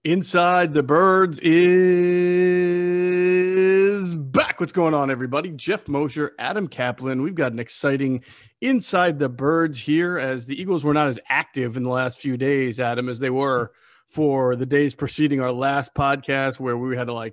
Inside the Birds is back. What's going on, everybody? Geoff, Mosher, Adam Caplan. We've got an exciting Inside the Birds here as the Eagles were not as active in the last few days, Adam, as they were for the days preceding our last podcast where we had to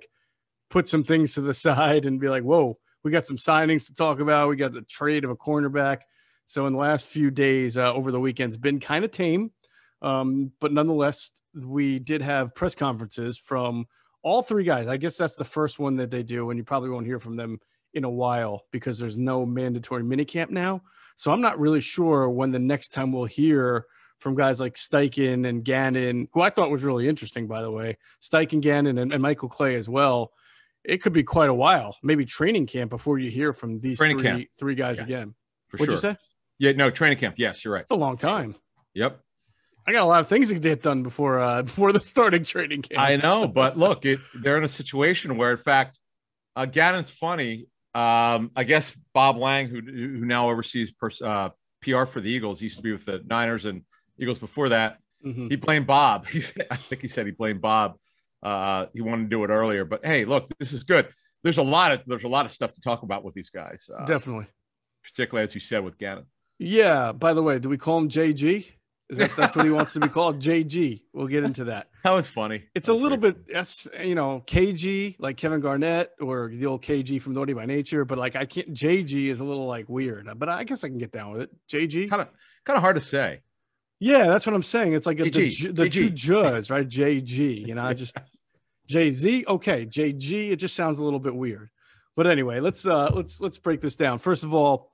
put some things to the side and be like, whoa, we got some signings to talk about. We got the trade of a cornerback. So in the last few days over the weekend, it's been kind of tame. But nonetheless, we did have press conferences from all three guys. I guess that's the first one that they do, and you probably won't hear from them in a while because there's no mandatory minicamp now. So I'm not really sure when the next time we'll hear from guys like Steichen and Gannon, who I thought was really interesting, by the way. Steichen, Gannon, and Michael Clay as well. It could be quite a while, maybe training camp before you hear from these three guys again. What'd you say? Yeah, no, training camp. Yes, you're right. It's a long time. Yep. I got a lot of things to get done before the starting training camp. I know, but look, they're in a situation where, in fact, Gannon's funny. I guess Bob Lang, who now oversees PR for the Eagles, used to be with the Niners and Eagles before that. Mm-hmm. He blamed Bob. I think he said he blamed Bob. He wanted to do it earlier, but hey, look, this is good. There's a lot of stuff to talk about with these guys. Definitely, particularly as you said with Gannon. Yeah. By the way, do we call him JG? That's what he wants to be called? JG. We'll get into that. That was funny. It's a little bit, KG, like Kevin Garnett or the old KG from Naughty by Nature, but I can't. JG is a little weird, but I guess I can get down with it. JG. Kind of hard to say. Yeah, that's what I'm saying. It's like the two J's, right? JG. I just JZ. Okay, JG. It just sounds a little bit weird. But anyway, let's break this down. First of all,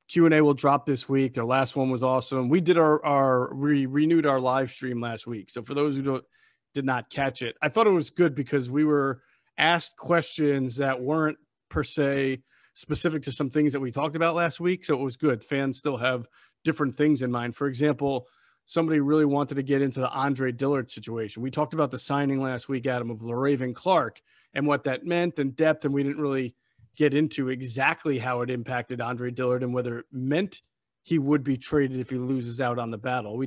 Q&A will drop this week. Their last one was awesome. We did we renewed our live stream last week. So for those who did not catch it, I thought it was good because we were asked questions that weren't per se specific to some things that we talked about last week. So it was good. Fans still have different things in mind. For example, somebody really wanted to get into the Andre Dillard situation. We talked about the signing last week, Adam, of LaRaven Clark and what that meant and depth, and we didn't really get into exactly how it impacted Andre Dillard and whether it meant he would be traded if he loses out on the battle. We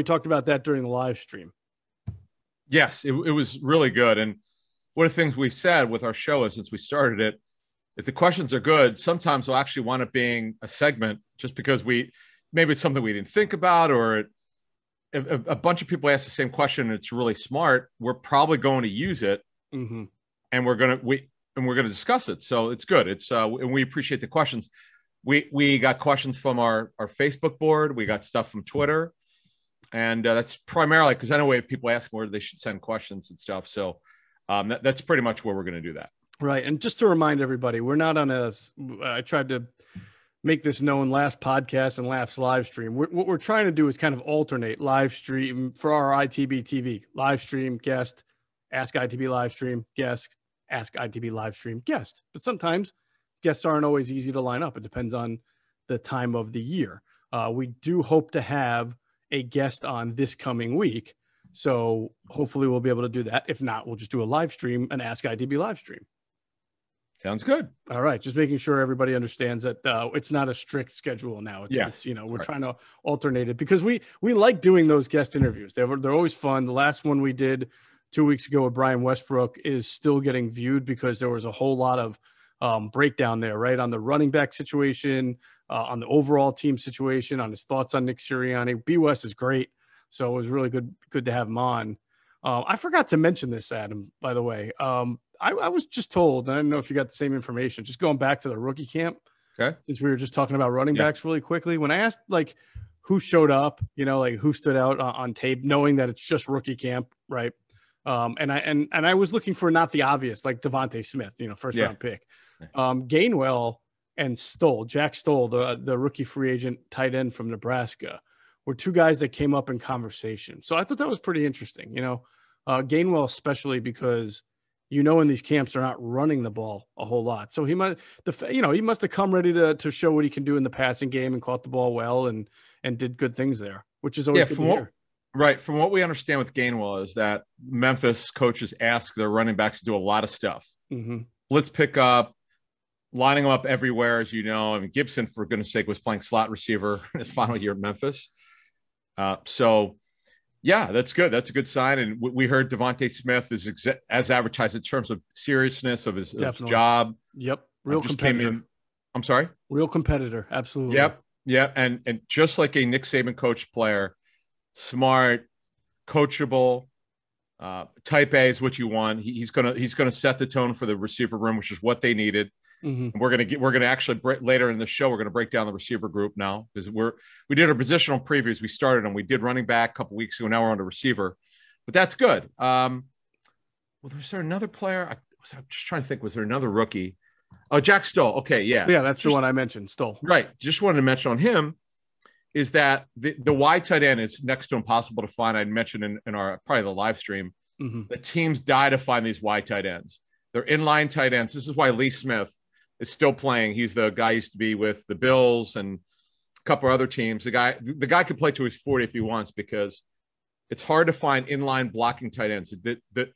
talked about that during the live stream. Yes, it was really good. And one of the things we've said with our show is since we started it, if the questions are good, sometimes we'll actually wind up being a segment just because maybe it's something we didn't think about, or if a bunch of people ask the same question and it's really smart, we're probably going to use it. Mm-hmm. And we're going to discuss it. So it's good. And we appreciate the questions. We got questions from our Facebook board. We got stuff from Twitter. And that's primarily because I know people ask where they should send questions and stuff. So that's pretty much where we're going to do that. Right. And just to remind everybody, we're not I tried to make this known last podcast and last live stream. What we're trying to do is kind of alternate live stream for our ITB TV, live stream, guest, Ask ITB live stream, guest, Ask ITB live stream, guest. But sometimes guests aren't always easy to line up. It depends on the time of the year. We do hope to have a guest on this coming week. So hopefully we'll be able to do that. If not, we'll just do a live stream, an Ask ITB live stream. Sounds good. All right. Just making sure everybody understands that it's not a strict schedule now. We're trying to alternate it because we like doing those guest interviews. They're always fun. The last one we did 2 weeks ago with Brian Westbrook is still getting viewed because there was a whole lot of breakdown there, right? On the running back situation, on the overall team situation, on his thoughts on Nick Sirianni. B. West is great. So it was really good to have him on. I forgot to mention this, Adam, by the way. I was just told, and I don't know if you got the same information, just going back to the rookie camp. Okay. Since we were just talking about running backs really quickly. When I asked who showed up, who stood out on tape, knowing that it's just rookie camp, right? And I was looking for not the obvious, like Devontae Smith, first round pick. Gainwell and Jack Stoll, the rookie free agent tight end from Nebraska, were two guys that came up in conversation. So I thought that was pretty interesting. Gainwell, especially because, in these camps they're not running the ball a whole lot. So he must have come ready to show what he can do in the passing game and caught the ball well and did good things there, which is always good to hear. Right. From what we understand with Gainwell is that Memphis coaches ask their running backs to do a lot of stuff. Mm-hmm. Blitz pickup, lining them up everywhere, as you know. I mean, Gibson, for goodness sake, was playing slot receiver in his final year at Memphis. So Yeah, that's good. That's a good sign. And we heard Devontae Smith is as advertised in terms of seriousness of his job. Yep. Real competitor. I'm sorry? Real competitor. Absolutely. Yep. Yeah. And just like a Nick Saban coach player, smart, coachable, type A is what you want. He's gonna set the tone for the receiver room, which is what they needed. Mm-hmm. We're gonna actually later in the show, we're gonna break down the receiver group now, because we did our positional previews. We started and we did running back a couple weeks ago. Now we're on to receiver, but that's good. Well, was there another player? I'm just trying to think. Was there another rookie? Oh, Jack Stoll. Okay, yeah, that's the one I mentioned. Stoll. Right. Just wanted to mention on him is that the wide tight end is next to impossible to find. I mentioned in our probably the live stream. Mm-hmm. The teams die to find these wide tight ends. They're inline tight ends. This is why Lee Smith is still playing. He's the guy who used to be with the Bills and a couple other teams. The guy could play to his 40 if he wants, because it's hard to find inline blocking tight ends. The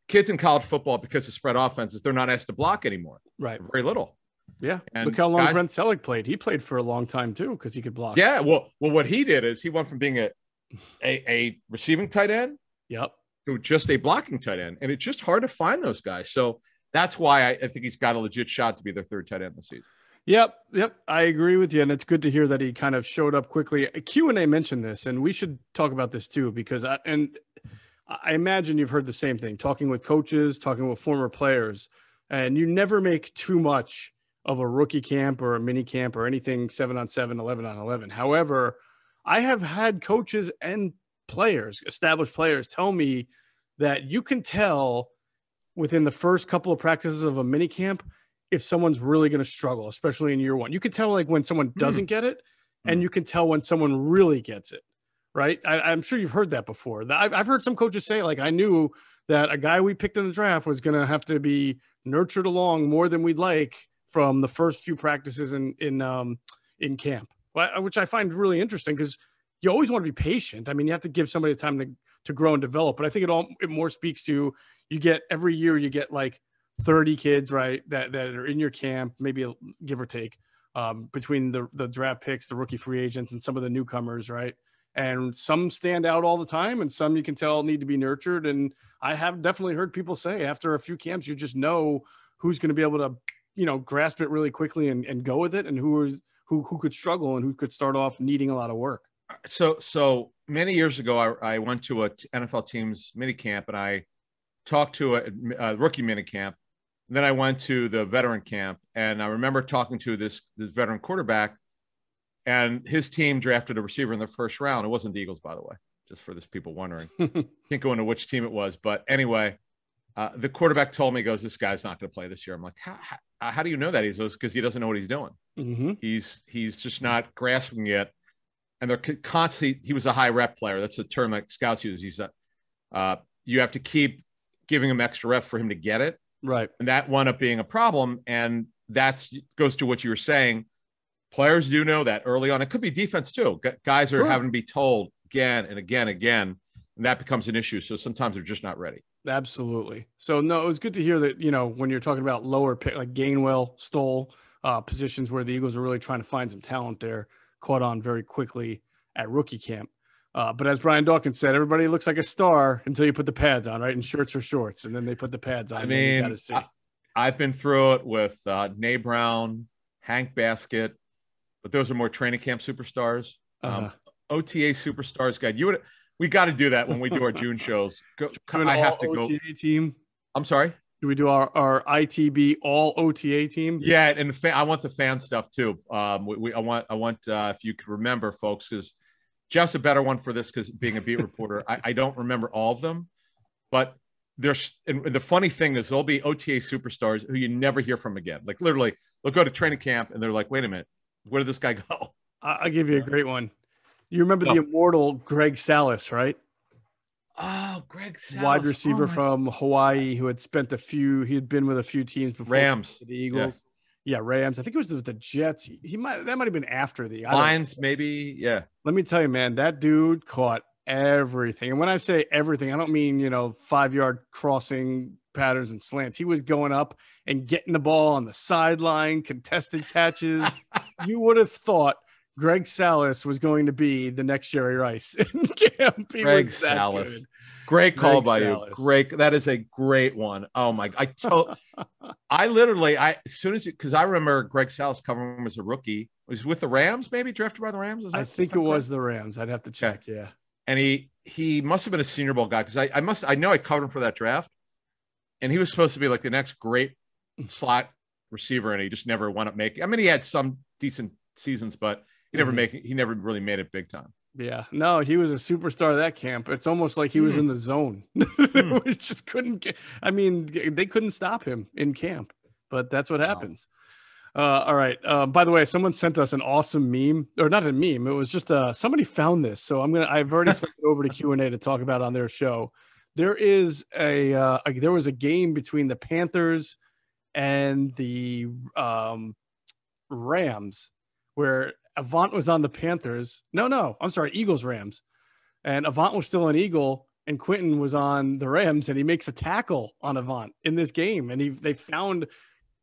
kids in college football, because of spread offenses, they're not asked to block anymore. Right. Very little. Yeah. And look how long Brent Selleck played. He played for a long time too, because he could block. Yeah. Well, what he did is he went from being a receiving tight end. Yep. To just a blocking tight end. And it's just hard to find those guys. So that's why I think he's got a legit shot to be their third tight end this season. Yep. I agree with you. And it's good to hear that he kind of showed up quickly. Q&A mentioned this, and we should talk about this too, because I imagine you've heard the same thing, talking with coaches, talking with former players, and you never make too much of a rookie camp or a mini camp or anything 7-on-7, 11-on-11. However, I have had coaches and players, established players, tell me that you can tell within the first couple of practices of a mini camp if someone's really going to struggle, especially in year one. You can tell like when someone doesn't get it, and you can tell when someone really gets it, right? I'm sure you've heard that before. I've heard some coaches say, like, I knew that a guy we picked in the draft was going to have to be nurtured along more than we'd like from the first few practices in camp, which I find really interesting, because you always want to be patient. I mean, you have to give somebody time to grow and develop, but I think it more speaks to, you get every year, you get like 30 kids, right, that are in your camp, maybe give or take, between the draft picks, the rookie free agents, and some of the newcomers, right? And some stand out all the time, and some you can tell need to be nurtured. And I have definitely heard people say after a few camps, you just know who's going to be able to, grasp it really quickly and go with it, and who could struggle and who could start off needing a lot of work. So many years ago, I went to a NFL team's mini camp, and I talked to a rookie mini camp. Then I went to the veteran camp, and I remember talking to this veteran quarterback, and his team drafted a receiver in the first round. It wasn't the Eagles, by the way, just for those people wondering. Can't go into which team it was, but anyway, the quarterback told me, goes, "This guy's not going to play this year." I'm like, how do you know that? He goes, "Because he doesn't know what he's doing. Mm-hmm. He's just not grasping it." And they're constantly, he was a high rep player. That's the term that scouts use. He's you have to keep giving him extra reps for him to get it. Right. And that wound up being a problem. And that goes to what you were saying. Players do know that early on. It could be defense too. Guys are having to be told again and again, and that becomes an issue. So sometimes they're just not ready. Absolutely. So no, it was good to hear that, when you're talking about lower pick, like Gainwell, Stoll, positions where the Eagles are really trying to find some talent there, caught on very quickly at rookie camp. But as Brian Dawkins said, everybody looks like a star until you put the pads on, right? And shirts are shorts, and then they put the pads on. I mean, I've been through it with Nay Brown, Hank Baskett, but those are more training camp superstars. OTA superstars, guy. We got to do that when we do our June shows. I have to OTA go. Team. I'm sorry. Do we do our ITB all OTA team? Yeah, and I want the fan stuff too. I want if you could remember, folks, because Geoff's a better one for this, because being a beat reporter, I don't remember all of them, but and the funny thing is there'll be OTA superstars who you never hear from again. Like literally, they'll go to training camp and they're like, "Wait a minute, where did this guy go?" I'll give you a great one. You remember the immortal Greg Salas, right? Oh, Greg Salas. Wide receiver from Hawaii who had he had been with a few teams before. Rams. The Eagles. Yeah, Rams. I think it was the Jets. That might have been after the Lions, maybe. Yeah. Let me tell you, man, that dude caught everything. And when I say everything, I don't mean, 5-yard crossing patterns and slants. He was going up and getting the ball on the sideline, contested catches. You would have thought Greg Salas was going to be the next Jerry Rice in camp. Greg Salas. Great call by you. Great. That is a great one. Oh my! I literally, as soon as because I remember Greg Salas covering him as a rookie. Was with the Rams, maybe drafted by the Rams. I think it was the Rams. I'd have to check. Okay. Yeah. And he must have been a Senior Bowl guy because I know I covered him for that draft, and he was supposed to be like the next great slot receiver, and he just never wound up making. I mean, he had some decent seasons, but he never really made it big time. Yeah, no, he was a superstar of that camp. It's almost like he was in the zone. We just couldn't get. I mean, they couldn't stop him in camp, but that's what happens. All right. By the way, someone sent us an awesome meme, or not a meme. It was just somebody found this, so I've already sent it over to Q&A to talk about on their show. There is there was a game between the Panthers and the Rams where Avant was on the Panthers. No, I'm sorry, Eagles Rams, and Avant was still an Eagle, and Quentin was on the Rams, and he makes a tackle on Avant in this game, and they found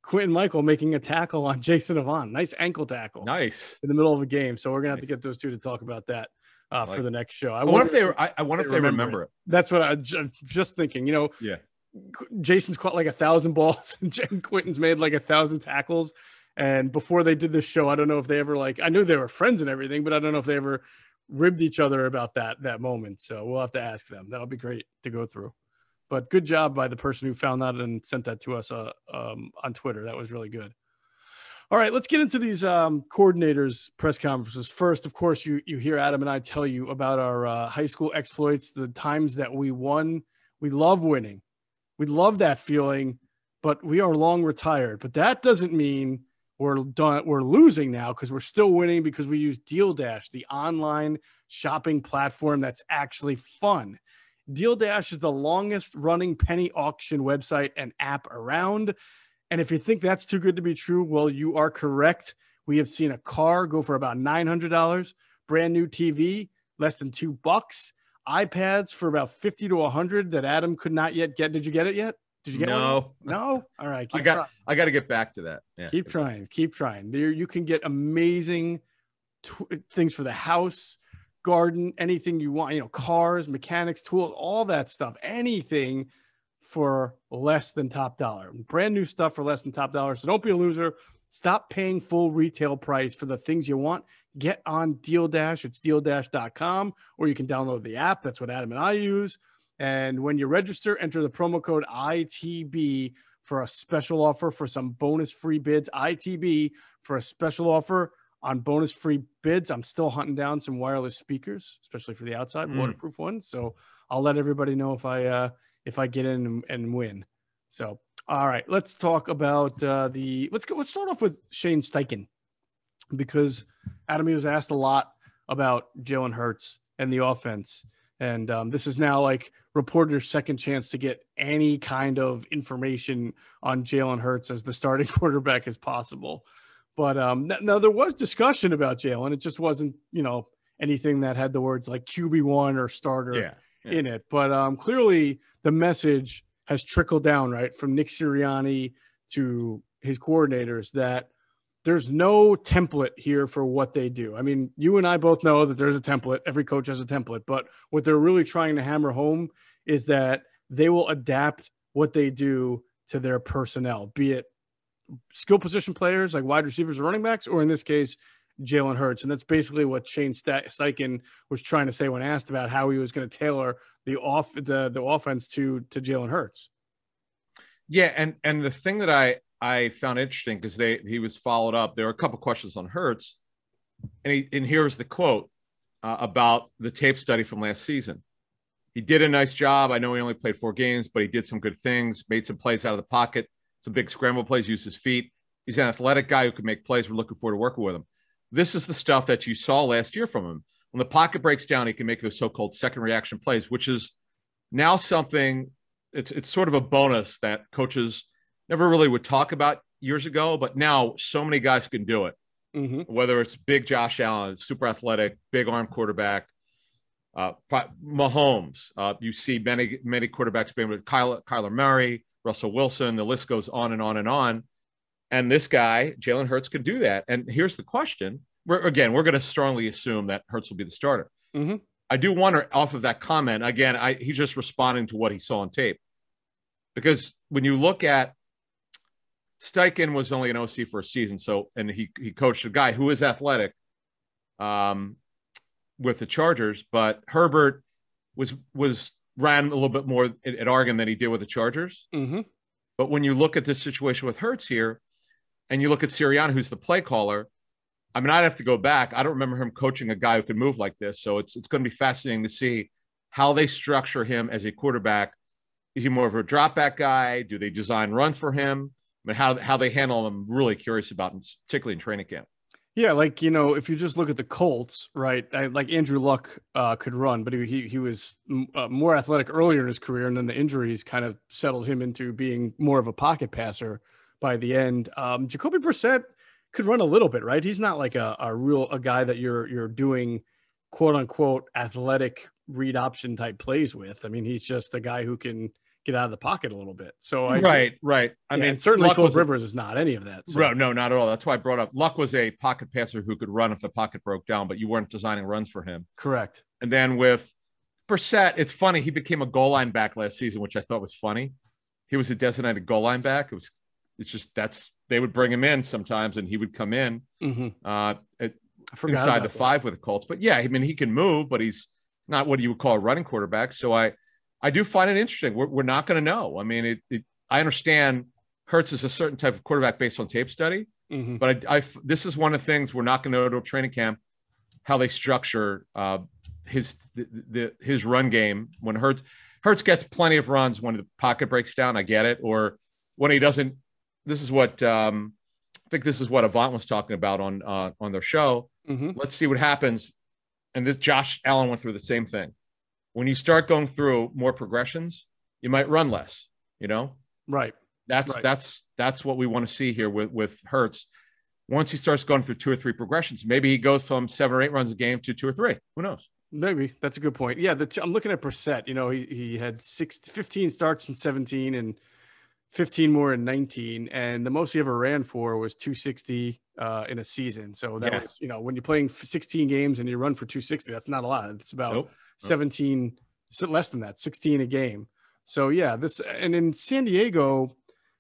Quentin Michael making a tackle on Jason Avant. Nice ankle tackle. Nice. In the middle of a game. So we're going to have to get those two to talk about that for the next show. I wonder if they remember it. That's what I'm just thinking. Yeah. Jason's caught like 1,000 balls and Quentin's made like 1,000 tackles. And before they did this show, I don't know if they ever I knew they were friends and everything, but I don't know if they ever ribbed each other about that moment. So we'll have to ask them. That'll be great to go through. But good job by the person who found that and sent that to us on Twitter. That was really good. All right, let's get into these coordinators' press conferences. First, of course, you hear Adam and I tell you about our high school exploits, the times that we won. We love winning. We love that feeling, but we are long retired. But that doesn't mean we're done. We're losing now because we're still winning because we use Deal Dash, the online shopping platform that's actually fun. Deal Dash is the longest running penny auction website and app around. And if you think that's too good to be true, well, you are correct. We have seen a car go for about $900, brand new TV, less than $2, iPads for about 50 to 100 that Adam could not yet get. Did you get it yet? Did you get one? No. All right. I got to get back to that. Yeah. Keep trying. There you can get amazing things for the house, garden, anything you want, cars, mechanics, tools, all that stuff, anything for less than top dollar. Brand new stuff for less than top dollar. So don't be a loser. Stop paying full retail price for the things you want. Get on Deal Dash. It's dealdash.com, or you can download the app. That's what Adam and I use. And when you register, enter the promo code ITB for a special offer for some bonus free bids. ITB for a special offer on bonus free bids. I'm still hunting down some wireless speakers, especially for the outside waterproof ones. So I'll let everybody know if I get in and win. So, all right, let's talk about let's start off with Shane Steichen, because Adam, he was asked a lot about Jalen Hurts and the offense. And this is now like reporters' second chance to get any kind of information on Jalen Hurts as the starting quarterback as possible. But now there was discussion about Jalen. It just wasn't, anything that had the words like QB1 or starter in it. But clearly the message has trickled down, right, from Nick Sirianni to his coordinators that there's no template here for what they do. I mean, you and I both know that there's a template. Every coach has a template. But what they're really trying to hammer home is that they will adapt what they do to their personnel, be it skill position players like wide receivers or running backs, or in this case, Jalen Hurts. And that's basically what Shane Steichen was trying to say when asked about how he was going to tailor the offense to Jalen Hurts. Yeah, and the thing that I found interesting, because he was followed up. There were a couple questions on Hurts, and here's the quote about the tape study from last season. He did a nice job. I know he only played 4 games, but he did some good things, made some plays out of the pocket, some big scramble plays, used his feet. He's an athletic guy who can make plays. We're looking forward to working with him. This is the stuff that you saw last year from him. When the pocket breaks down, he can make those so-called second reaction plays, which is now something, it's sort of a bonus that coaches never really would talk about years ago, but now so many guys can do it. Mm-hmm. Whether it's big Josh Allen, super athletic, big arm quarterback, Mahomes. You see many quarterbacks being with Kyler Murray, Russell Wilson. The list goes on and on and on. And this guy, Jalen Hurts, can do that. And here's the question: we're going to strongly assume that Hurts will be the starter. Mm-hmm. I do wonder off of that comment again. He's just responding to what he saw on tape, because when you look at Steichen was only an OC for a season, and he coached a guy who is athletic, with the Chargers, but Herbert ran a little bit more at Oregon than he did with the Chargers. Mm-hmm. But when you look at this situation with Hurts here, and you look at Sirianni, who's the play caller, I mean, I'd have to go back. I don't remember him coaching a guy who could move like this. So it's going to be fascinating to see how they structure him as a quarterback. Is he more of a drop back guy? Do they design runs for him? I mean, how they handle him, I'm really curious about, particularly in training camp. Yeah, like, if you just look at the Colts, right? Like Andrew Luck could run, but he was more athletic earlier in his career, and then the injuries kind of settled him into being more of a pocket passer by the end. Jacoby Brissett could run a little bit, right? He's not like a guy that you're doing quote unquote athletic read option type plays with. I mean, he's just a guy who can get out of the pocket a little bit. So right. I mean, certainly Philip Rivers is not any of that. So. No, not at all. That's why I brought up Luck was a pocket passer who could run if the pocket broke down, but you weren't designing runs for him. Correct. And then with Brissett, it's funny. He became a goal line back last season, which I thought was funny. He was a designated goal line back. They would bring him in sometimes, and he would come in inside the 5 with the Colts. But yeah, I mean, he can move, but he's not what you would call a running quarterback. So I do find it interesting. We're not going to know. I mean, I understand Hurts is a certain type of quarterback based on tape study, but this is one of the things we're not going to know to training camp, how they structure his run game. When Hurts gets plenty of runs when the pocket breaks down, I get it, or when he doesn't. This is what I think. This is what Avant was talking about on their show. Let's see what happens. And this Josh Allen went through the same thing. When you start going through more progressions, you might run less. Right. That's what we want to see here with Hurts. Once he starts going through 2 or 3 progressions, maybe he goes from 7 or 8 runs a game to 2 or 3. Who knows? Maybe that's a good point. Yeah, I'm looking at Brissett. He had 15 starts in 17 and 15 more in 19, and the most he ever ran for was 260 in a season. So that was, when you're playing 16 games and you run for 260, that's not a lot. It's about 17, less than that, 16 a game. So yeah, and in San Diego,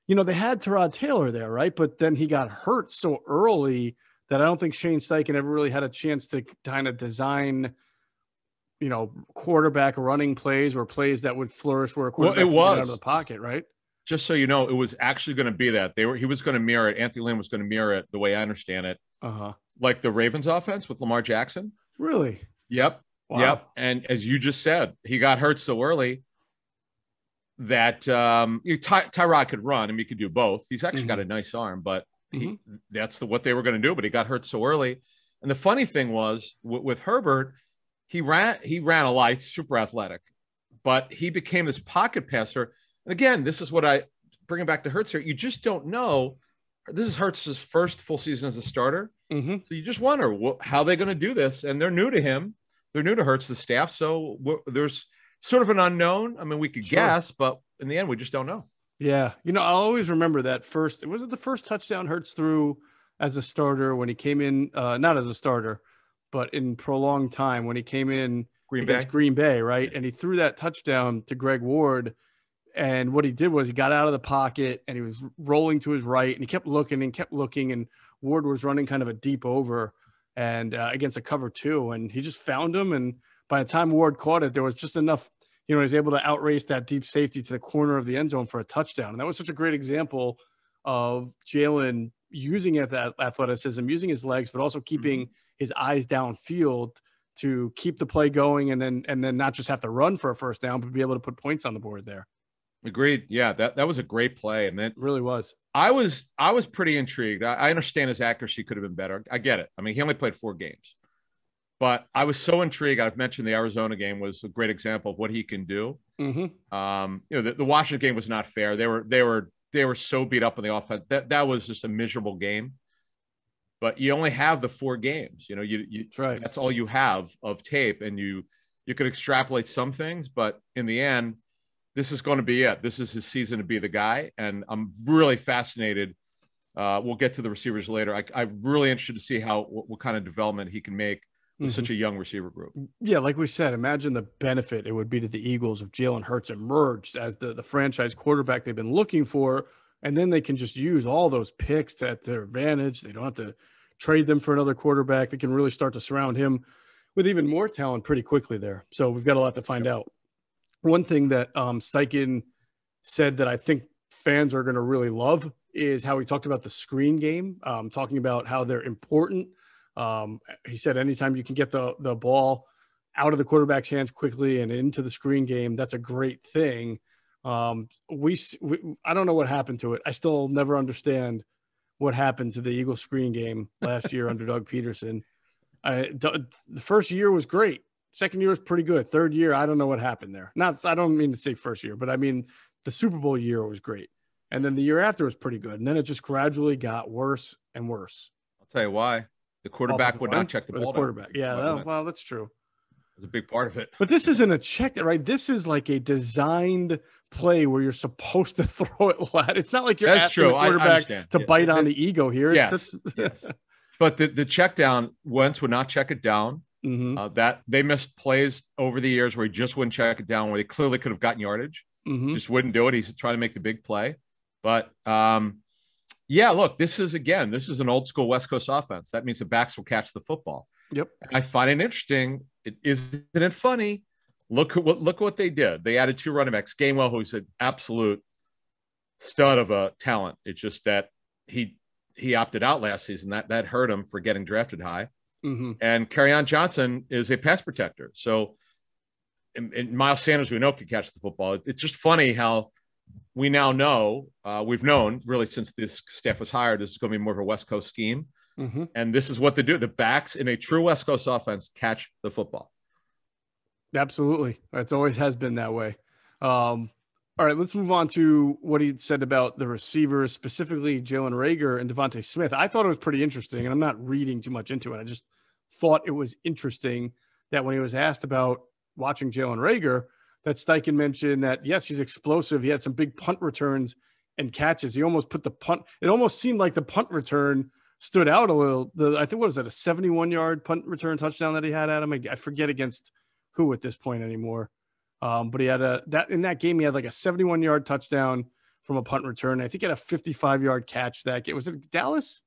they had Tyrod Taylor there, right? But then he got hurt so early that I don't think Shane Steichen ever really had a chance to kind of design, quarterback running plays or plays that would flourish where a quarterback could get out of the pocket, right? Just so you know, it was actually going to be that he was going to mirror it. Anthony Lynn was going to mirror it the way I understand it. Like the Ravens offense with Lamar Jackson. Really? Yep. Wow. Yep. And as you just said, he got hurt so early that Tyrod could run. I mean, he could do both. He's actually got a nice arm, but that's what they were going to do. But he got hurt so early. And the funny thing was with Herbert, he ran a lot. He's super athletic, but he became this pocket passer. And again, this is what I bring it back to Hurts here. You just don't know. This is Hurts' first full season as a starter. So you just wonder how they're going to do this. And they're new to him. They're new to Hurts, the staff. So there's sort of an unknown. I mean, we could guess, but in the end, we just don't know. Yeah. I'll always remember that was it the first touchdown Hurts threw as a starter when he came in, not as a starter, but in prolonged time when he came in against Green Bay, right? And he threw that touchdown to Greg Ward. And what he did was he got out of the pocket and he was rolling to his right and he kept looking and Ward was running kind of a deep over and against a cover 2. And he just found him. And by the time Ward caught it, there was just enough, he was able to outrace that deep safety to the corner of the end zone for a touchdown. And that was such a great example of Jalen using that athleticism, using his legs, but also keeping his eyes downfield to keep the play going and then not just have to run for a first down, but be able to put points on the board there. Agreed. Yeah, that was a great play. And it really was. I was pretty intrigued. I understand his accuracy could have been better. I get it. I mean, he only played 4 games. But I was so intrigued. I've mentioned the Arizona game was a great example of what he can do. The Washington game was not fair. They were so beat up on the offense. That was just a miserable game. But you only have the 4 games. That's right. That's all you have of tape, and you could extrapolate some things. But in the end, this is going to be it. This is his season to be the guy, and I'm really fascinated We'll get to the receivers later. I'm really interested to see what kind of development he can make with such a young receiver group. Yeah, like we said, imagine the benefit it would be to the Eagles if Jalen Hurts emerged as the franchise quarterback they've been looking for, and then they can just use all those picks at their advantage. They don't have to trade them for another quarterback. They can really start to surround him with even more talent pretty quickly there. So we've got a lot to find out. One thing that Steichen said that I think fans are going to really love is how he talked about the screen game, talking about how they're important. He said anytime you can get the ball out of the quarterback's hands quickly and into the screen game, that's a great thing. I don't know what happened to it. I still never understand what happened to the Eagles screen game last year under Doug Peterson. The first year was great. Second year was pretty good. Third year, I don't know what happened there. I don't mean to say first year, but I mean the Super Bowl year was great. And then the year after was pretty good. And then it just gradually got worse and worse. I'll tell you why. The quarterback would not check the ball. The quarterback. Yeah, well, that's true. It's a big part of it. But this isn't a check, right? This is like a designed play where you're supposed to throw it flat. It's not like you're asking the quarterback to bite on the ego here. Yes. But the check down, Wentz would not check it down. That they missed plays over the years where he just wouldn't check it down, where they clearly could have gotten yardage. Just wouldn't do it. He's trying to make the big play. But look, this is an old school West Coast offense. That means the backs will catch the football. Yep. And I find it interesting. Isn't it funny? Look what they did. They added 2 running backs. Gainwell, who's an absolute stud of a talent. It's just that he opted out last season. That hurt him for getting drafted high. And Kerryon Johnson is a pass protector. So, and Miles Sanders, we know, can catch the football. It's just funny how we now know, we've known really since this staff was hired, this is going to be more of a West Coast scheme. And this is what they do. The backs in a true West Coast offense catch the football. Absolutely. It always has been that way. All right, let's move on to what he said about the receivers, specifically Jalen Reagor and Devontae Smith. I thought it was pretty interesting, and I'm not reading too much into it. I just thought it was interesting that when he was asked about watching Jalen Reagor, that Steichen mentioned that, yes, he's explosive. He had some big punt returns and catches. He almost put the punt. It almost seemed like the punt return stood out a little. I think, what was that, a 71-yard punt return touchdown that he had at him? I forget against who at this point anymore. But he had in that game, he had like a 71-yard touchdown from a punt return. I think he had a 55-yard catch that game. Was it Dallas?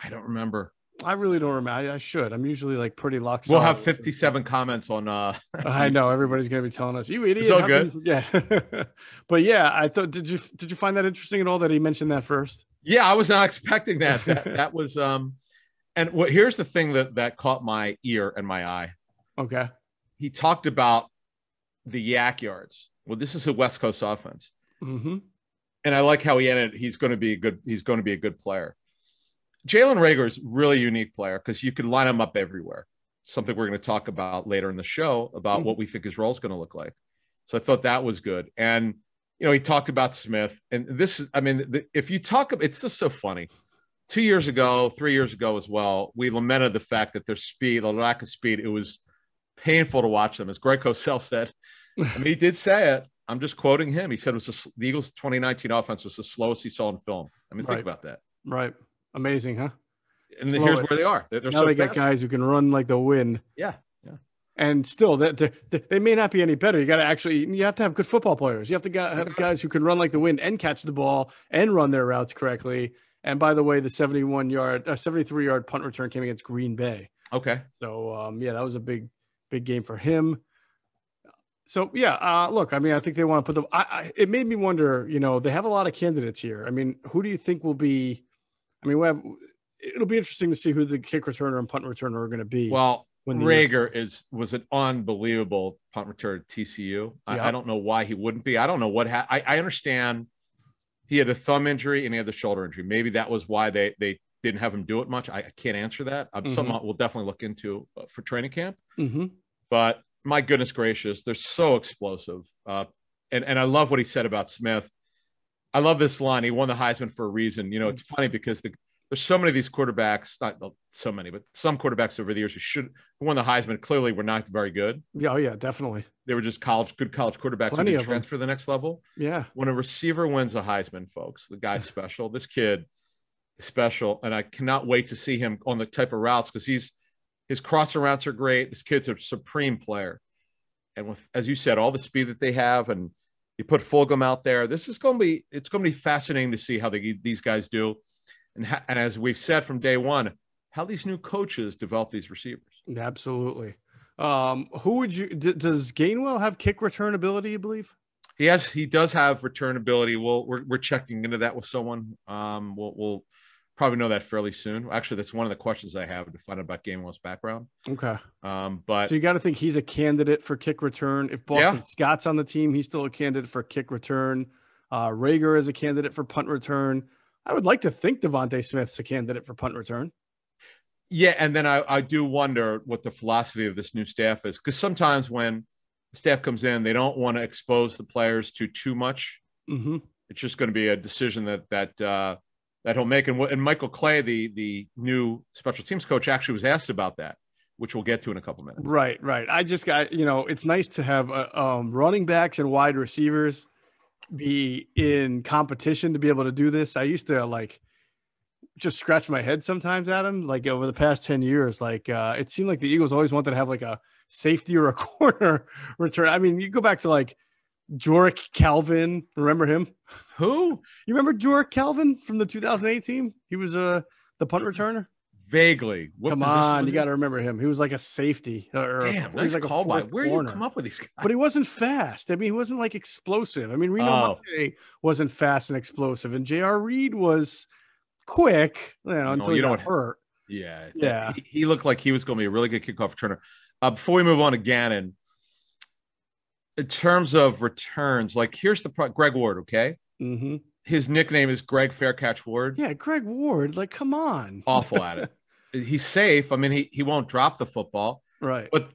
I don't remember. I really don't remember. I should. I'm usually like pretty locked. We'll have 57 comments on. I know everybody's going to be telling us, "You idiot!" It's all good. Yeah, but yeah, I thought. Did you find that interesting at all that he mentioned that first? Yeah, I was not expecting that. That was. And here's the thing that caught my ear and my eye. Okay. He talked about the yak yards. Well, this is a West Coast offense, and I like how he ended. He's going to be a good player. Jalen Reagor is a really unique player because you can line him up everywhere. Something we're going to talk about later in the show about what we think his role is going to look like. So I thought that was good. And, he talked about Smith. And this is, if you talk, it's just so funny. 2 years ago, 3 years ago as well, we lamented the fact that their speed, the lack of speed, it was painful to watch them. As Greg Cosell said, he did say it. I'm just quoting him. He said the Eagles' 2019 offense was the slowest he saw in film. Think about that. Right. Amazing, huh? And here's where they are. They're now so they got guys who can run like the wind. Yeah. And still, they may not be any better. You have to have good football players. You have to have guys who can run like the wind and catch the ball and run their routes correctly. And by the way, the 73-yard punt return came against Green Bay. Okay. So that was a big game for him. So look, I think they want to put them. It made me wonder. They have a lot of candidates here. Who do you think will be? It'll be interesting to see who the kick returner and punt returner are going to be. Well, Reagor was an unbelievable punt returner at TCU. I don't know why he wouldn't be. I don't know what I understand. He had a thumb injury and he had the shoulder injury. Maybe that was why they didn't have him do it much. I can't answer that. Something we'll definitely look into for training camp. But my goodness gracious, they're so explosive. And I love what he said about Smith. I love this line. He won the Heisman for a reason. It's funny because there's so many of these quarterbacks, not so many, but some quarterbacks over the years who won the Heisman clearly were not very good. Oh yeah, definitely. They were just good college quarterbacks who didn't transfer to the next level. Yeah. When a receiver wins a Heisman, folks, the guy's special. This kid, special, and I cannot wait to see him on the type of routes because his crossing routes are great. This kid's a supreme player, and with, as you said, all the speed that they have, and you put Fulgham out there, it's going to be fascinating to see how these guys do, and as we've said from day one, how these new coaches develop these receivers. Absolutely. Who would you? Does Gainwell have kick return ability? You believe? He does have return ability. We're checking into that with someone. We'll probably know that fairly soon. Actually, that's one of the questions I have to find out about Gainwell's background. Okay. But so you got to think he's a candidate for kick return. If Boston Scott's on the team, he's still a candidate for kick return. Rager is a candidate for punt return. I would like to think Devontae Smith's a candidate for punt return. Yeah, and then I do wonder what the philosophy of this new staff is, because sometimes when the staff comes in, they don't want to expose the players to too much. Mm-hmm. It's just going to be a decision that he'll make. And Michael Clay, the new special teams coach, actually was asked about that, which we'll get to in a couple minutes. Right. I just got, it's nice to have running backs and wide receivers be in competition to be able to do this. I used to just scratch my head sometimes at him, like over the past 10 years. It seemed like the Eagles always wanted to have like a safety or a corner return. I mean, you go back to like Jorick Calvin. Remember him? Who? You remember Jorick Calvin from the 2008 team? He was the punt returner. Vaguely. Come on, you got to remember him. He was like a safety. Damn, nice like call by. Where do you come up with these guys? But he wasn't fast. I mean, he wasn't like explosive. I mean, Reno Monte wasn't fast and explosive, and J.R. Reed was quick, until he got hurt. Yeah. He looked like he was going to be a really good kickoff returner. Before we move on to Gannon, in terms of returns, here's the Greg Ward, okay? Mm-hmm. His nickname is Greg Faircatch Ward. Yeah, Greg Ward. Come on. Awful at it. He's safe. I mean, he won't drop the football. Right. But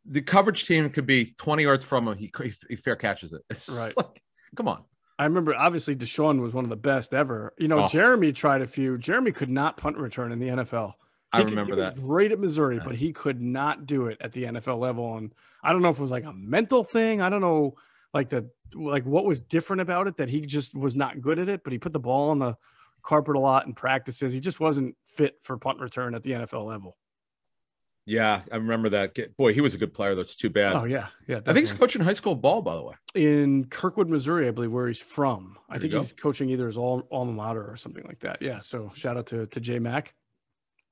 the coverage team could be 20 yards from him. He fair catches it. It's right. Come on. I remember, obviously, Deshaun was one of the best ever. Jeremy tried a few. Jeremy could not punt return in the NFL. I remember that. He was great at Missouri, but he could not do it at the NFL level. And I don't know if it was like a mental thing. I don't know, what was different about it that he just was not good at it, but he put the ball on the carpet a lot in practices. He just wasn't fit for punt return at the NFL level. Yeah, I remember that. Boy, he was a good player. That's too bad. Oh, yeah. Yeah. Definitely. I think he's coaching high school ball, by the way. In Kirkwood, Missouri, I believe, where he's from. I think he's coaching either his alma mater or something like that. Yeah, so shout out to J Mac.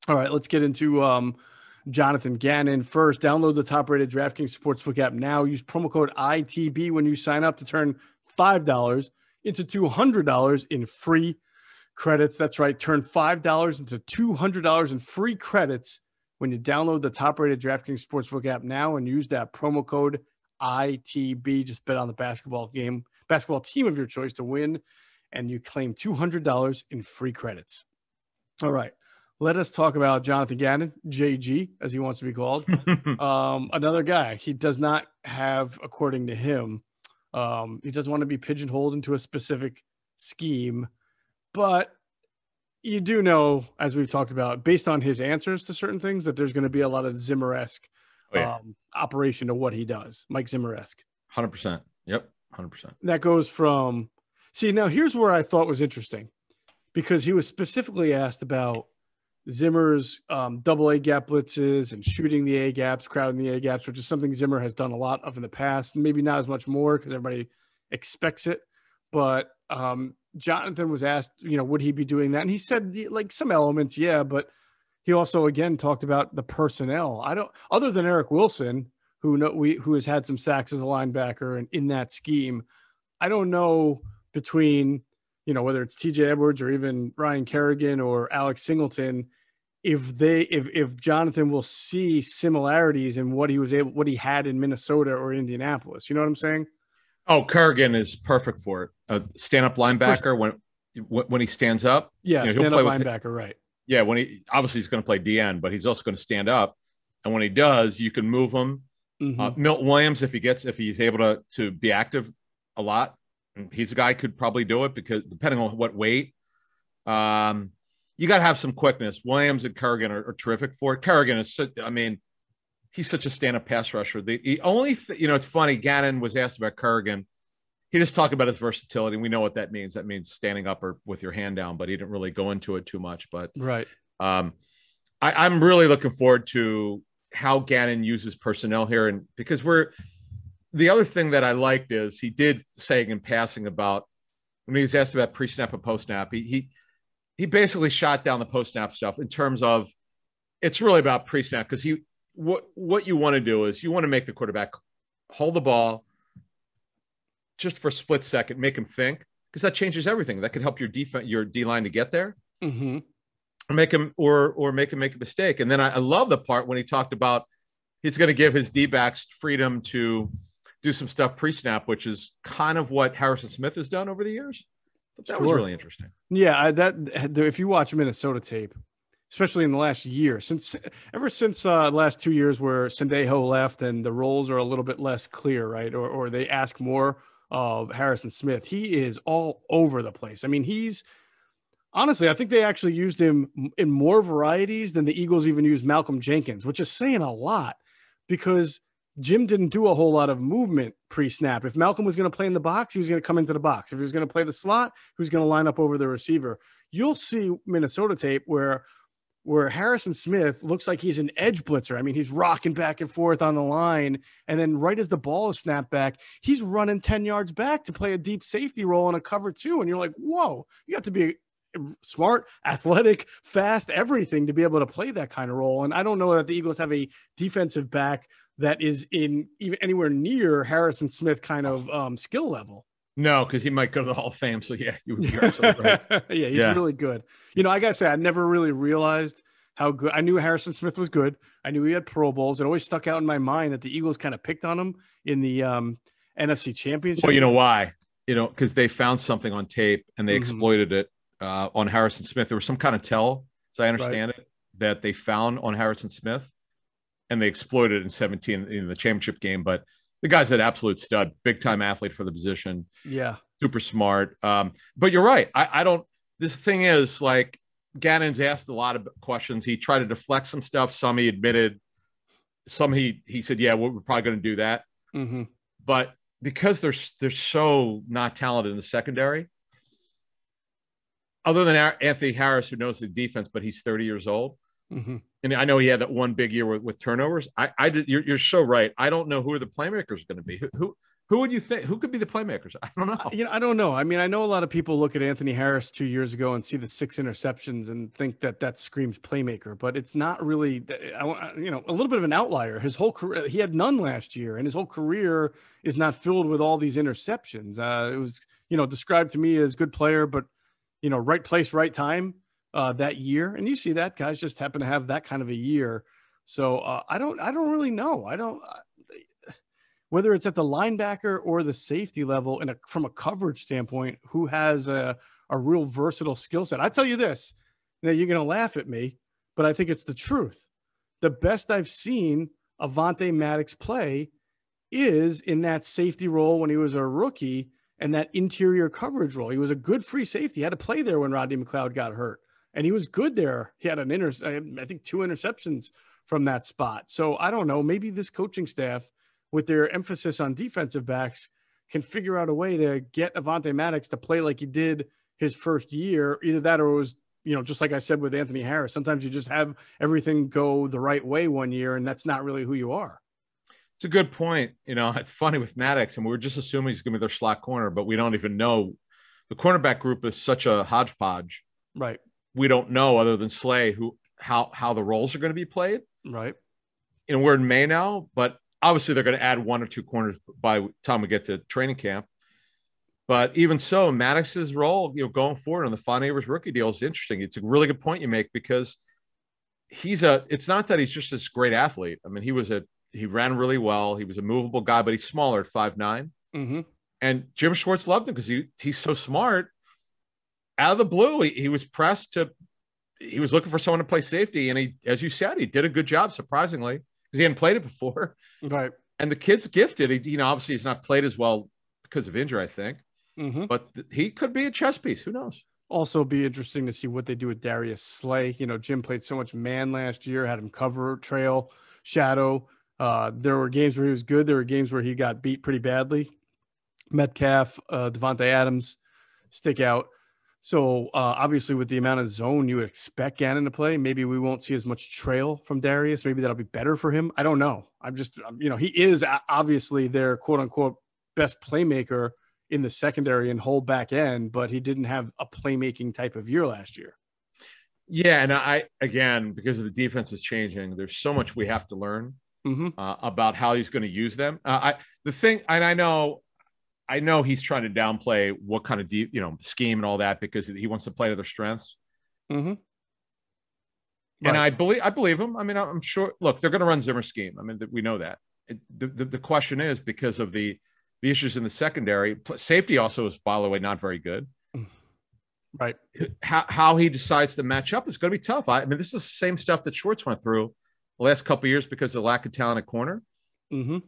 All right, let's get into Jonathan Gannon. First, download the top-rated DraftKings Sportsbook app now. Use promo code ITB when you sign up to turn $5 into $200 in free credits. That's right, turn $5 into $200 in free credits when you download the top-rated DraftKings Sportsbook app now and use that promo code ITB. Just bet on the basketball team of your choice to win, and you claim $200 in free credits. All right. Let us talk about Jonathan Gannon, JG, as he wants to be called. Another guy. He does not have, according to him, he doesn't want to be pigeonholed into a specific scheme. But you do know, as we've talked about, based on his answers to certain things, that there's going to be a lot of Zimmer-esque operation to what he does. Mike Zimmer-esque. 100%. Yep, 100%. That goes from – see, now here's where I thought was interesting, because he was specifically asked about Zimmer's double A gap blitzes and shooting the A gaps, crowding the A gaps, which is something Zimmer has done a lot of in the past. Maybe not as much more because everybody expects it. But Jonathan was asked, would he be doing that? And he said, some elements, yeah. But he also, again, talked about the personnel. Other than Eric Wilson, who has had some sacks as a linebacker and in that scheme, I don't know between whether it's TJ Edwards or even Ryan Kerrigan or Alex Singleton, if Jonathan will see similarities in what he had in Minnesota or Indianapolis. You know what I'm saying? Oh, Kerrigan is perfect for it. A stand-up linebacker when he stands up. Yeah, stand-up linebacker, right. Yeah, obviously he's going to play DN, but he's also going to stand up. And when he does, you can move him. Mm-hmm. Milton Williams, if he's able to be active a lot, he's a guy who could probably do it, because depending on what weight, you got to have some quickness. Williams and Kerrigan are terrific for it. Kerrigan is, he's such a stand-up pass rusher. It's funny. Gannon was asked about Kerrigan. he just talked about his versatility. We know what that means. That means standing up or with your hand down, but he didn't really go into it too much. But right. I'm really looking forward to how Gannon uses personnel here. And because the other thing that I liked is he did say in passing about when he was asked about pre-snap and post-snap, he basically shot down the post-snap stuff in terms of it's really about pre-snap because what you want to do is you want to make the quarterback hold the ball just for a split second, make him think, because that changes everything. That could help your defense, your D-line to get there. Mm-hmm. Or make him make a mistake. And then I love the part when he talked about he's going to give his D-backs freedom to do some stuff pre-snap, which is kind of what Harrison Smith has done over the years. But that was really interesting. Yeah, if you watch Minnesota tape, especially in the last year, ever since the last 2 years where Sendejo left and the roles are a little bit less clear, right? Or they ask more of Harrison Smith, he is all over the place. I mean, honestly, I think they actually used him in more varieties than the Eagles even used Malcolm Jenkins, which is saying a lot because Jim didn't do a whole lot of movement pre-snap. If Malcolm was going to play in the box, he was going to come into the box. If he was going to play the slot, he was going to line up over the receiver. You'll see Minnesota tape where Harrison Smith looks like he's an edge blitzer. I mean, he's rocking back and forth on the line, and then right as the ball is snapped back, he's running 10 yards back to play a deep safety role on a cover 2, and you're like, whoa, you have to be smart, athletic, fast, everything to be able to play that kind of role. And I don't know that the Eagles have a defensive back that is in even anywhere near Harrison Smith kind of skill level. No, because he might go to the Hall of Fame. So yeah, you're absolutely right. Yeah, he's really good. You know, I gotta say, I never really realized how good. I knew Harrison Smith was good. I knew he had Pro Bowls. It always stuck out in my mind that the Eagles kind of picked on him in the NFC Championship. Well, you know why? You know, because they found something on tape and they exploited it on Harrison Smith. There was some kind of tell, so I understand it, that they found on Harrison Smith, and they exploited it in 17 in the championship game. But the guy's an absolute stud, big time athlete for the position. Yeah, super smart. But you're right. I don't. This thing is like Gannon's asked a lot of questions. He tried to deflect some stuff. Some he admitted. Some he said, yeah, we're probably going to do that. Mm-hmm. But because they're so not talented in the secondary, other than Anthony Harris, who knows the defense, but he's 30 years old. Mm-hmm. And I know he had that one big year with turnovers. You're so right. I don't know who the playmakers are going to be. Who would you think? Who could be the playmakers? I don't know. I don't know. I mean, I know a lot of people look at Anthony Harris 2 years ago and see the 6 interceptions and think that screams playmaker, but it's not really. A little bit of an outlier. His whole career, he had none last year, and his whole career is not filled with all these interceptions. It was, described to me as good player, but right place, right time. That year, and you see that guys just happen to have that kind of a year. So I don't really know. Whether it's at the linebacker or the safety level, from a coverage standpoint, who has a real versatile skill set. I tell you this, now you're going to laugh at me, but I think it's the truth. The best I've seen Avonte Maddox play is in that safety role when he was a rookie and that interior coverage role. He was a good free safety. He had to play there when Rodney McLeod got hurt. And he was good there. He had I think 2 interceptions from that spot. So I don't know. Maybe this coaching staff, with their emphasis on defensive backs, can figure out a way to get Avonte Maddox to play like he did his first year. Either that or it was, just like I said with Anthony Harris. Sometimes you just have everything go the right way one year, and that's not really who you are. It's a good point. It's funny with Maddox, and we were just assuming he's going to be their slot corner, but we don't even know. The cornerback group is such a hodgepodge. Right. We don't know, other than Slay, how the roles are going to be played. Right. We're in May now, but obviously they're going to add 1 or 2 corners by the time we get to training camp. But even so, Maddox's role, going forward on the Von Avers rookie deal is interesting. It's a really good point you make, because it's not that he's just this great athlete. I mean, he ran really well. He was a movable guy, but he's smaller at 5'9". Mm-hmm. And Jim Schwartz loved him because he's so smart. Out of the blue, he was pressed he was looking for someone to play safety. And he, as you said, he did a good job, surprisingly, because he hadn't played it before. Right. And the kid's gifted. Obviously he's not played as well because of injury, I think. Mm-hmm. But he could be a chess piece. Who knows? Also be interesting to see what they do with Darius Slay. Jim played so much man last year, had him cover, trail, shadow. There were games where he was good. There were games where he got beat pretty badly. Metcalf, Devontae Adams stick out. So obviously with the amount of zone you would expect Gannon to play, maybe we won't see as much trail from Darius. Maybe that'll be better for him. I don't know. He is obviously their quote unquote best playmaker in the secondary and whole back end, but he didn't have a playmaking type of year last year. Yeah. And again, because of the defense is changing, there's so much we have to learn about how he's going to use them. I know he's trying to downplay what kind of deep, scheme and all that because he wants to play to their strengths. Mm-hmm. And I believe him. I mean, I'm sure. Look, they're going to run Zimmer scheme. I mean, we know that. The question is because of the issues in the secondary. Safety also is, by the way, not very good. Right. How he decides to match up is going to be tough. I mean, this is the same stuff that Schwartz went through the last couple of years because of the lack of talent at corner. Mm-hmm.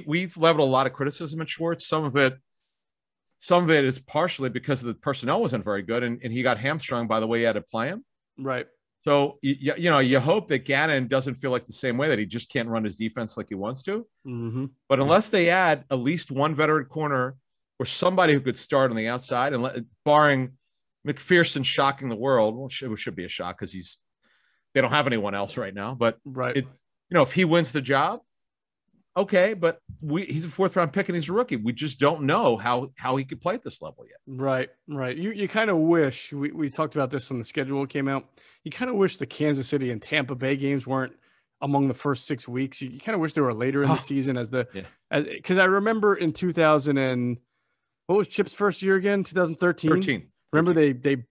We've leveled a lot of criticism at Schwartz. Some of it is partially because the personnel wasn't very good, and he got hamstrung by the way he had to play him. Right. So you hope that Gannon doesn't feel like the same way, that he just can't run his defense like he wants to. Mm-hmm. But unless they add at least one veteran corner or somebody who could start on the outside, and barring McPherson shocking the world, well, it should be a shock because they don't have anyone else right now. But right. If he wins the job, okay, but he's a 4th round pick and he's a rookie. We just don't know how he could play at this level yet. Right. You kind of wish we talked about this when the schedule came out. You kind of wish the Kansas City and Tampa Bay games weren't among the first 6 weeks. You kind of wish they were later in the season because I remember in 2000 and what was Chip's first year again? 2013. Remember they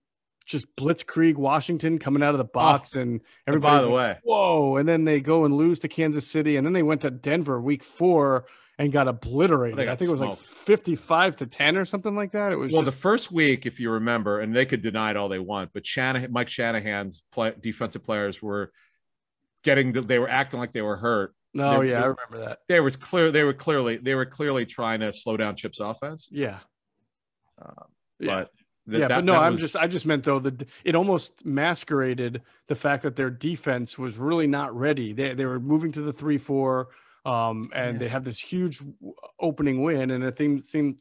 just blitzkrieg Washington coming out of the box and everybody. By the way, whoa! And then they go and lose to Kansas City, and then they went to Denver week 4 and got obliterated. I think it was like 55-10 or something like that. It was the first week, if you remember, and they could deny it all they want, but Mike Shanahan's defensive players were acting like they were hurt. I remember that. They were clearly trying to slow down Chip's offense. Yeah. But I just meant though that it almost masqueraded the fact that their defense was really not ready. They were moving to the 3-4, and they had this huge opening win, and it seemed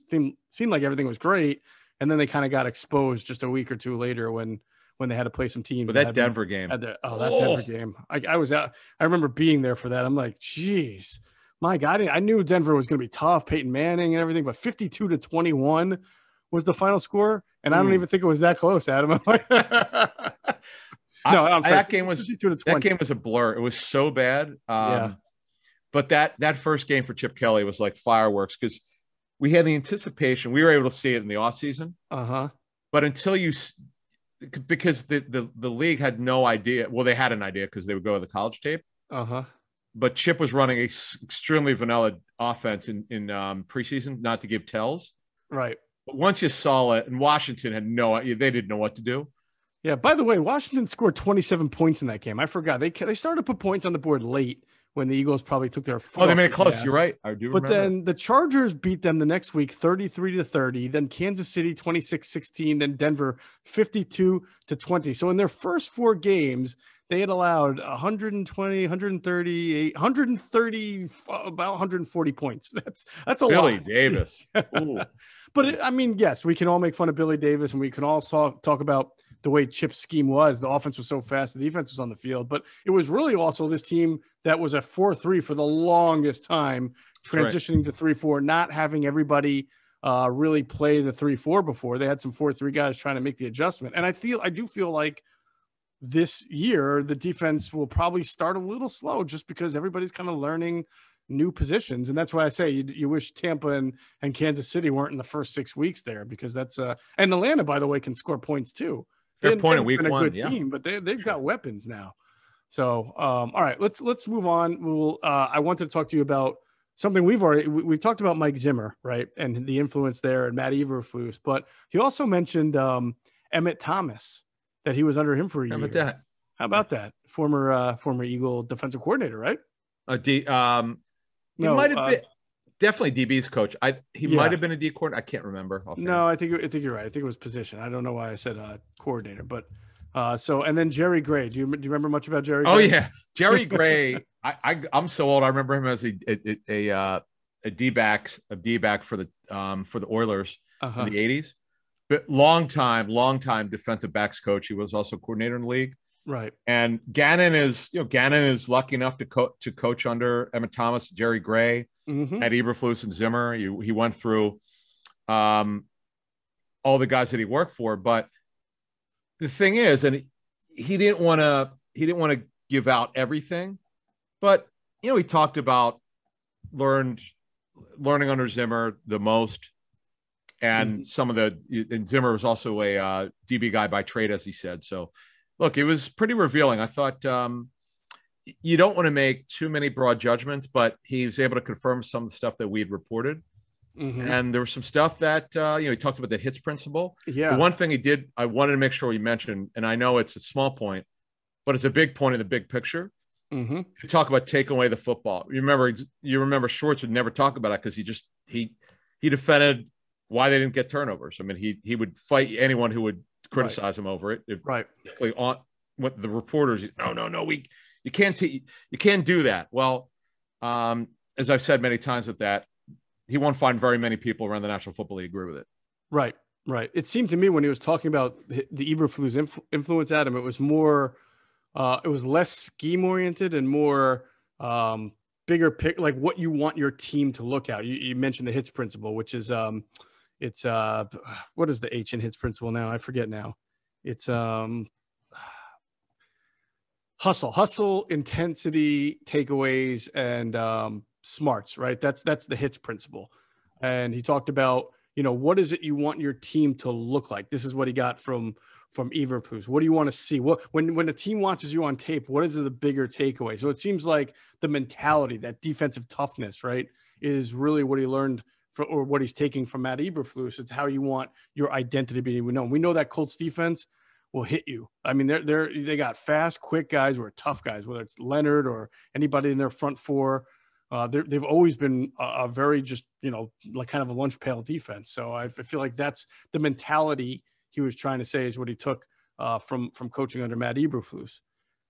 like everything was great, and then they kind of got exposed just a week or two later when they had to play some teams. But that Denver game. Denver game. I was out. I remember being there for that. I'm like, geez, my God, I knew Denver was going to be tough, Peyton Manning and everything, but 52-21 was the final score. And I don't even think it was that close, Adam. I'm sorry. That game was a blur. It was so bad. But that first game for Chip Kelly was like fireworks because we had the anticipation. We were able to see it in the offseason. But until because the league had no idea. Well, they had an idea because they would go to the college tape. But Chip was running a extremely vanilla offense in preseason, not to give tells. Right. But once you saw it, and Washington had they didn't know what to do. Yeah. By the way, Washington scored 27 points in that game. I forgot they started to put points on the board late when the Eagles probably took their foot. Oh, they made it close. You're right. I do. But then the Chargers beat them the next week, 33-30. Then Kansas City 26-16. Then Denver 52-20. So in their first 4 games, they had allowed 120, 138, 130, about 140 points. That's a lot. Billy Davis. But yes, we can all make fun of Billy Davis, and we can all talk about the way Chip's scheme was. The offense was so fast, the defense was on the field, but it was really also this team that was a 4-3 for the longest time, transitioning to 3-4, not having everybody really play the 3-4 before. They had some 4-3 guys trying to make the adjustment, and I do feel like this year the defense will probably start a little slow just because everybody's kind of learning new positions. And that's why I say you wish Tampa and Kansas City weren't in the first 6 weeks there, because that's and Atlanta, by the way, can score points too. They're point week been a one, good team, but they've got weapons now. So all right, let's move on. I wanted to talk to you about something we've talked about, Mike Zimmer, right, and the influence there, and Matt Eberflus, but he also mentioned Emmett Thomas, that he was under him for a year. How about that? Former Eagle defensive coordinator, right? He might have been definitely DB's coach. He might have been a D coordinator. I can't remember. No, I think you're right. I think it was position. I don't know why I said coordinator, but and then Jerry Gray. Do you remember much about Jerry Gray? Oh yeah, Jerry Gray. I'm so old. I remember him as D-back for the Oilers in the 80s. But long time defensive backs coach. He was also coordinator in the league. Right. And Gannon is lucky enough to coach under Emmett Thomas, Jerry Gray, Matt Eberflus, and Zimmer. He went through all the guys that he worked for. But the thing is, and he didn't want to give out everything, but he talked about learning under Zimmer the most. And and Zimmer was also a DB guy by trade, as he said. So, look, it was pretty revealing. I thought you don't want to make too many broad judgments, but he was able to confirm some of the stuff that we had reported. And there was some stuff that, he talked about the hits principle. Yeah. The one thing he did, I wanted to make sure he mentioned, and I know it's a small point, but it's a big point in the big picture. To talk about taking away the football. You remember Schwartz would never talk about it because he defended why they didn't get turnovers. I mean, he would fight anyone who would criticize him over it. What the reporters, no, you can't do that. Well, as I've said many times with that, he won't find very many people around the National Football League agree with it. Right. It seemed to me when he was talking about the Eberflus influence at him, it was more, it was less scheme oriented and more bigger pick, like what you want your team to look at. You mentioned the hits principle, which is it's what is the H in hits principle now? I forget now. It's hustle, intensity, takeaways, and smarts, right? That's the hits principle. And he talked about, what is it you want your team to look like? This is what he got from Eberflus. What do you want to see? When a team watches you on tape, what is the bigger takeaway? So it seems like the mentality, that defensive toughness, right, is really what he learned or what he's taking from Matt Eberflus. It's how you want your identity to be known. We know that Colts defense will hit you. I mean, they got fast, quick guys who are tough guys, whether it's Leonard or anybody in their front four. They've always been a very just, like kind of a lunch pail defense. So I feel like that's the mentality he was trying to say is what he took from coaching under Matt Eberflus.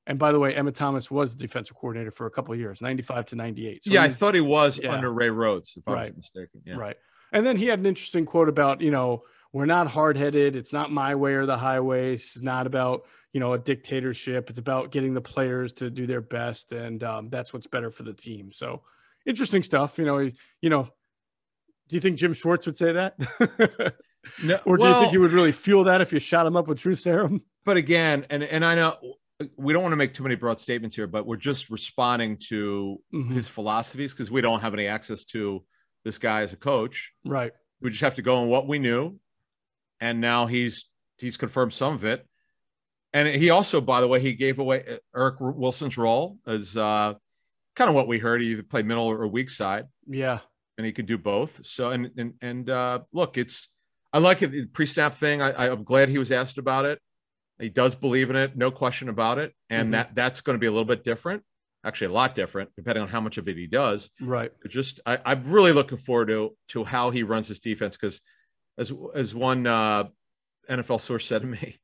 And by the way, Emmett Thomas was the defensive coordinator for a couple of years, 95 to 98. So I thought he was under Ray Rhodes, if I wasn't mistaken. Yeah. Right. And then he had an interesting quote about, we're not hard-headed. It's not my way or the highway. It's not about, a dictatorship. It's about getting the players to do their best. And that's what's better for the team. So interesting stuff. Do you think Jim Schwartz would say that? No, or do you think he would really feel that if you shot him up with true serum? But again, and I know we don't want to make too many broad statements here, but we're just responding to his philosophies because we don't have any access to this guy as a coach. Right. We just have to go on what we knew. And now he's confirmed some of it. And he also, by the way, he gave away Eric Wilson's role as kind of what we heard. He either played middle or weak side. Yeah. And he could do both. So, and look, I like it. The pre-snap thing. I'm glad he was asked about it. He does believe in it. No question about it. And that's going to be a little bit different. Actually, a lot different, depending on how much of it he does. Right. I'm really looking forward to how he runs his defense because as one NFL source said to me,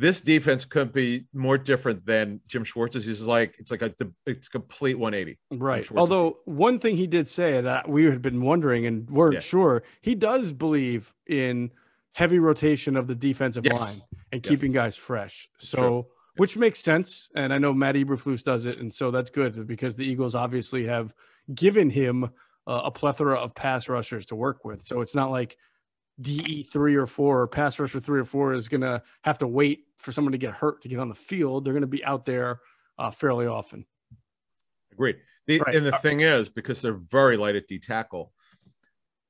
this defense could be more different than Jim Schwartz's. It's complete 180. Right. Although one thing he did say that we had been wondering and weren't sure, he does believe in heavy rotation of the defensive line and keeping guys fresh. So, which makes sense. And I know Matt Eberflus does it. And so that's good because the Eagles obviously have given him a plethora of pass rushers to work with. So it's not like DE 3 or 4 or pass rusher 3 or 4 is going to have to wait for someone to get hurt to get on the field. They're going to be out there fairly often. Agreed. And the thing is, because they're very light at D tackle,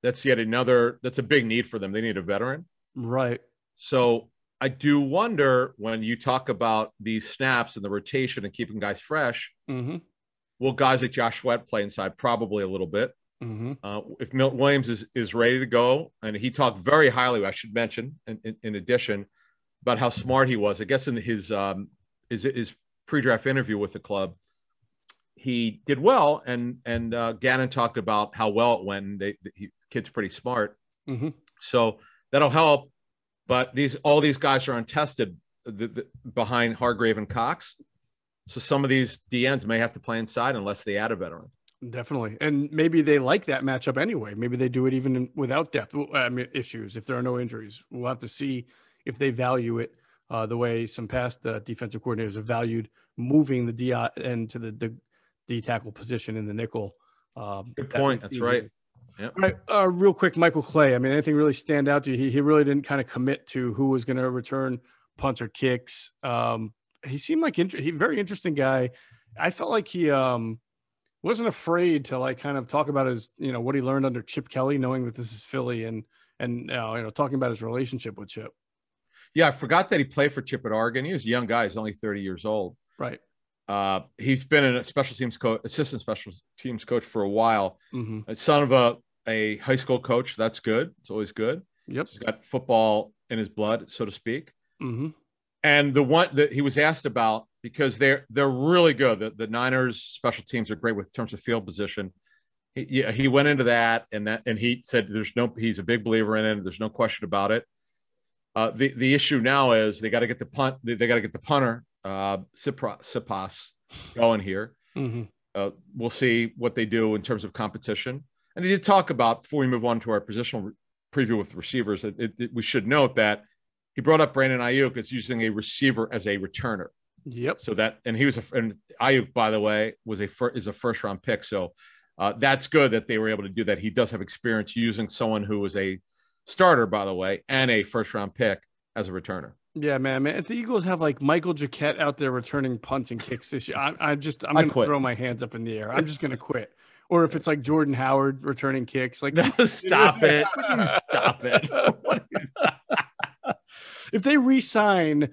that's a big need for them. They need a veteran. Right. So I do wonder when you talk about these snaps and the rotation and keeping guys fresh, will guys like Josh Sweat play inside? Probably a little bit. If Milton Williams is ready to go, and he talked very highly, I should mention, in addition, about how smart he was. I guess in his pre-draft interview with the club, he did well, and Gannon talked about how well it went. And kid's pretty smart, so that'll help. But all these guys are untested behind Hargrave and Cox, so some of these DNs may have to play inside unless they add a veteran. Definitely. And maybe they like that matchup anyway. Maybe they do it even without depth issues if there are no injuries. We'll have to see if they value it the way some past defensive coordinators have valued moving the D end to the D tackle position in the nickel. Good point. That's right. Yep. All right. Real quick, Michael Clay. I mean, anything really stand out to you? He really didn't kind of commit to who was going to return punts or kicks. He seemed like very interesting guy. I felt like he wasn't afraid to like kind of talk about his, what he learned under Chip Kelly, knowing that this is Philly and talking about his relationship with Chip. Yeah, I forgot that he played for Chip at Oregon. He was a young guy. He's only 30 years old. Right. He's been a special teams coach, assistant special teams coach for a while. Mm-hmm. Son of a high school coach. That's good. It's always good. Yep. He's got football in his blood, so to speak. Mm-hmm. And the one that he was asked about, because they're really good. The Niners special teams are great with terms of field position. He went into that and he said he's a big believer in it. There's no question about it. The issue now is they got to get the punt. They got to get the punter Sipas going here. Mm-hmm. We'll see what they do in terms of competition. And he did talk about, before we move on to our positional preview with receivers, we should note that he brought up Brandon Ayuk as using a receiver as a returner. Yep. So that, and Ayuk, by the way, is a first round pick. So that's good that they were able to do that. He does have experience using someone who was a starter, by the way, and a first round pick as a returner. Yeah, man. If the Eagles have like Michael Jacquet out there returning punts and kicks this year, I'm going to throw my hands up in the air. I'm just going to quit. Or if it's like Jordan Howard returning kicks, like no, stop it. Stop it. If they re-sign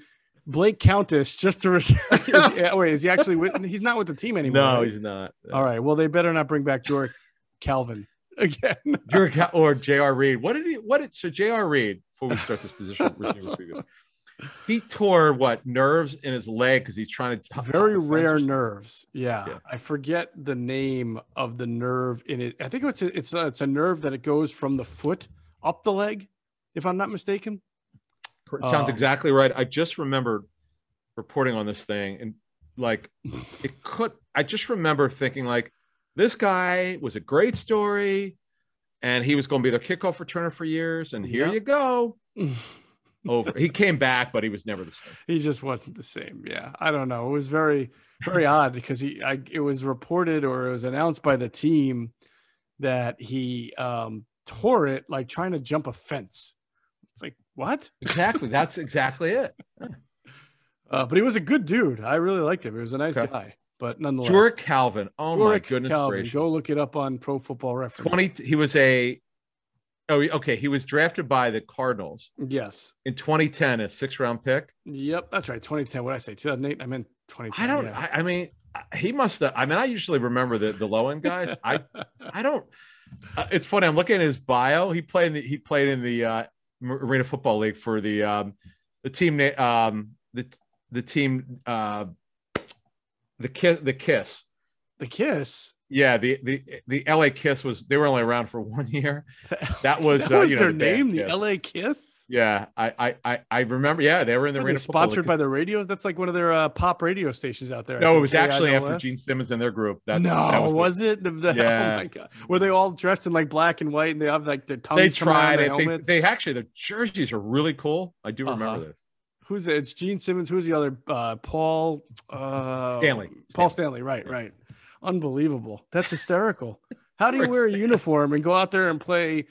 Blake Countess just to wait, is he actually with? He's not with the team anymore. No, right? He's not. No. All right. Well, they better not bring back Jordan Calvin again. Or J.R. Reed. So J.R. Reed, before we start this position receiver preview, he tore nerves in his leg because he's trying to very rare nerves. Yeah. I forget the name of the nerve in it. I think it's a nerve that it goes from the foot up the leg, if I'm not mistaken. Sounds exactly right. I just remembered reporting on this thing, and I just remember thinking this guy was a great story, and he was going to be their kickoff returner for years, and here you go. Over. He came back, but he was never the same. He just wasn't the same. Yeah. I don't know. It was very, very odd because it was reported or it was announced by the team that he tore it like trying to jump a fence. It's like, what? Exactly. That's exactly it. But he was a good dude. I really liked him. He was a nice guy, but nonetheless. Jordan Calvin. Oh, my goodness gracious. Go look it up on Pro Football Reference. He was drafted by the Cardinals. Yes. In 2010, a 6th-round pick. Yep, that's right. 2010. What did I say? 2008? I meant 2010. I mean, he must have. I mean, I usually remember the low-end guys. I don't. It's funny. I'm looking at his bio. He played in the Arena Football League for the team. The Kiss. The Kiss. Yeah, the LA Kiss they were only around for 1 year. That was their name, the LA Kiss. Yeah, I remember. Yeah, they were in the arena. Sponsored by the radios. That's like one of their pop radio stations out there. No, it was actually after Gene Simmons and their group. Was it? Yeah. Oh my God. Were they all dressed in like black and white and they have like their tongues? They tried it. They actually, the jerseys are really cool. I do remember this. Who's it? It's Gene Simmons. Who's the other? Paul Stanley. Paul Stanley. Right. Unbelievable. That's hysterical. How do you wear a uniform and go out there and play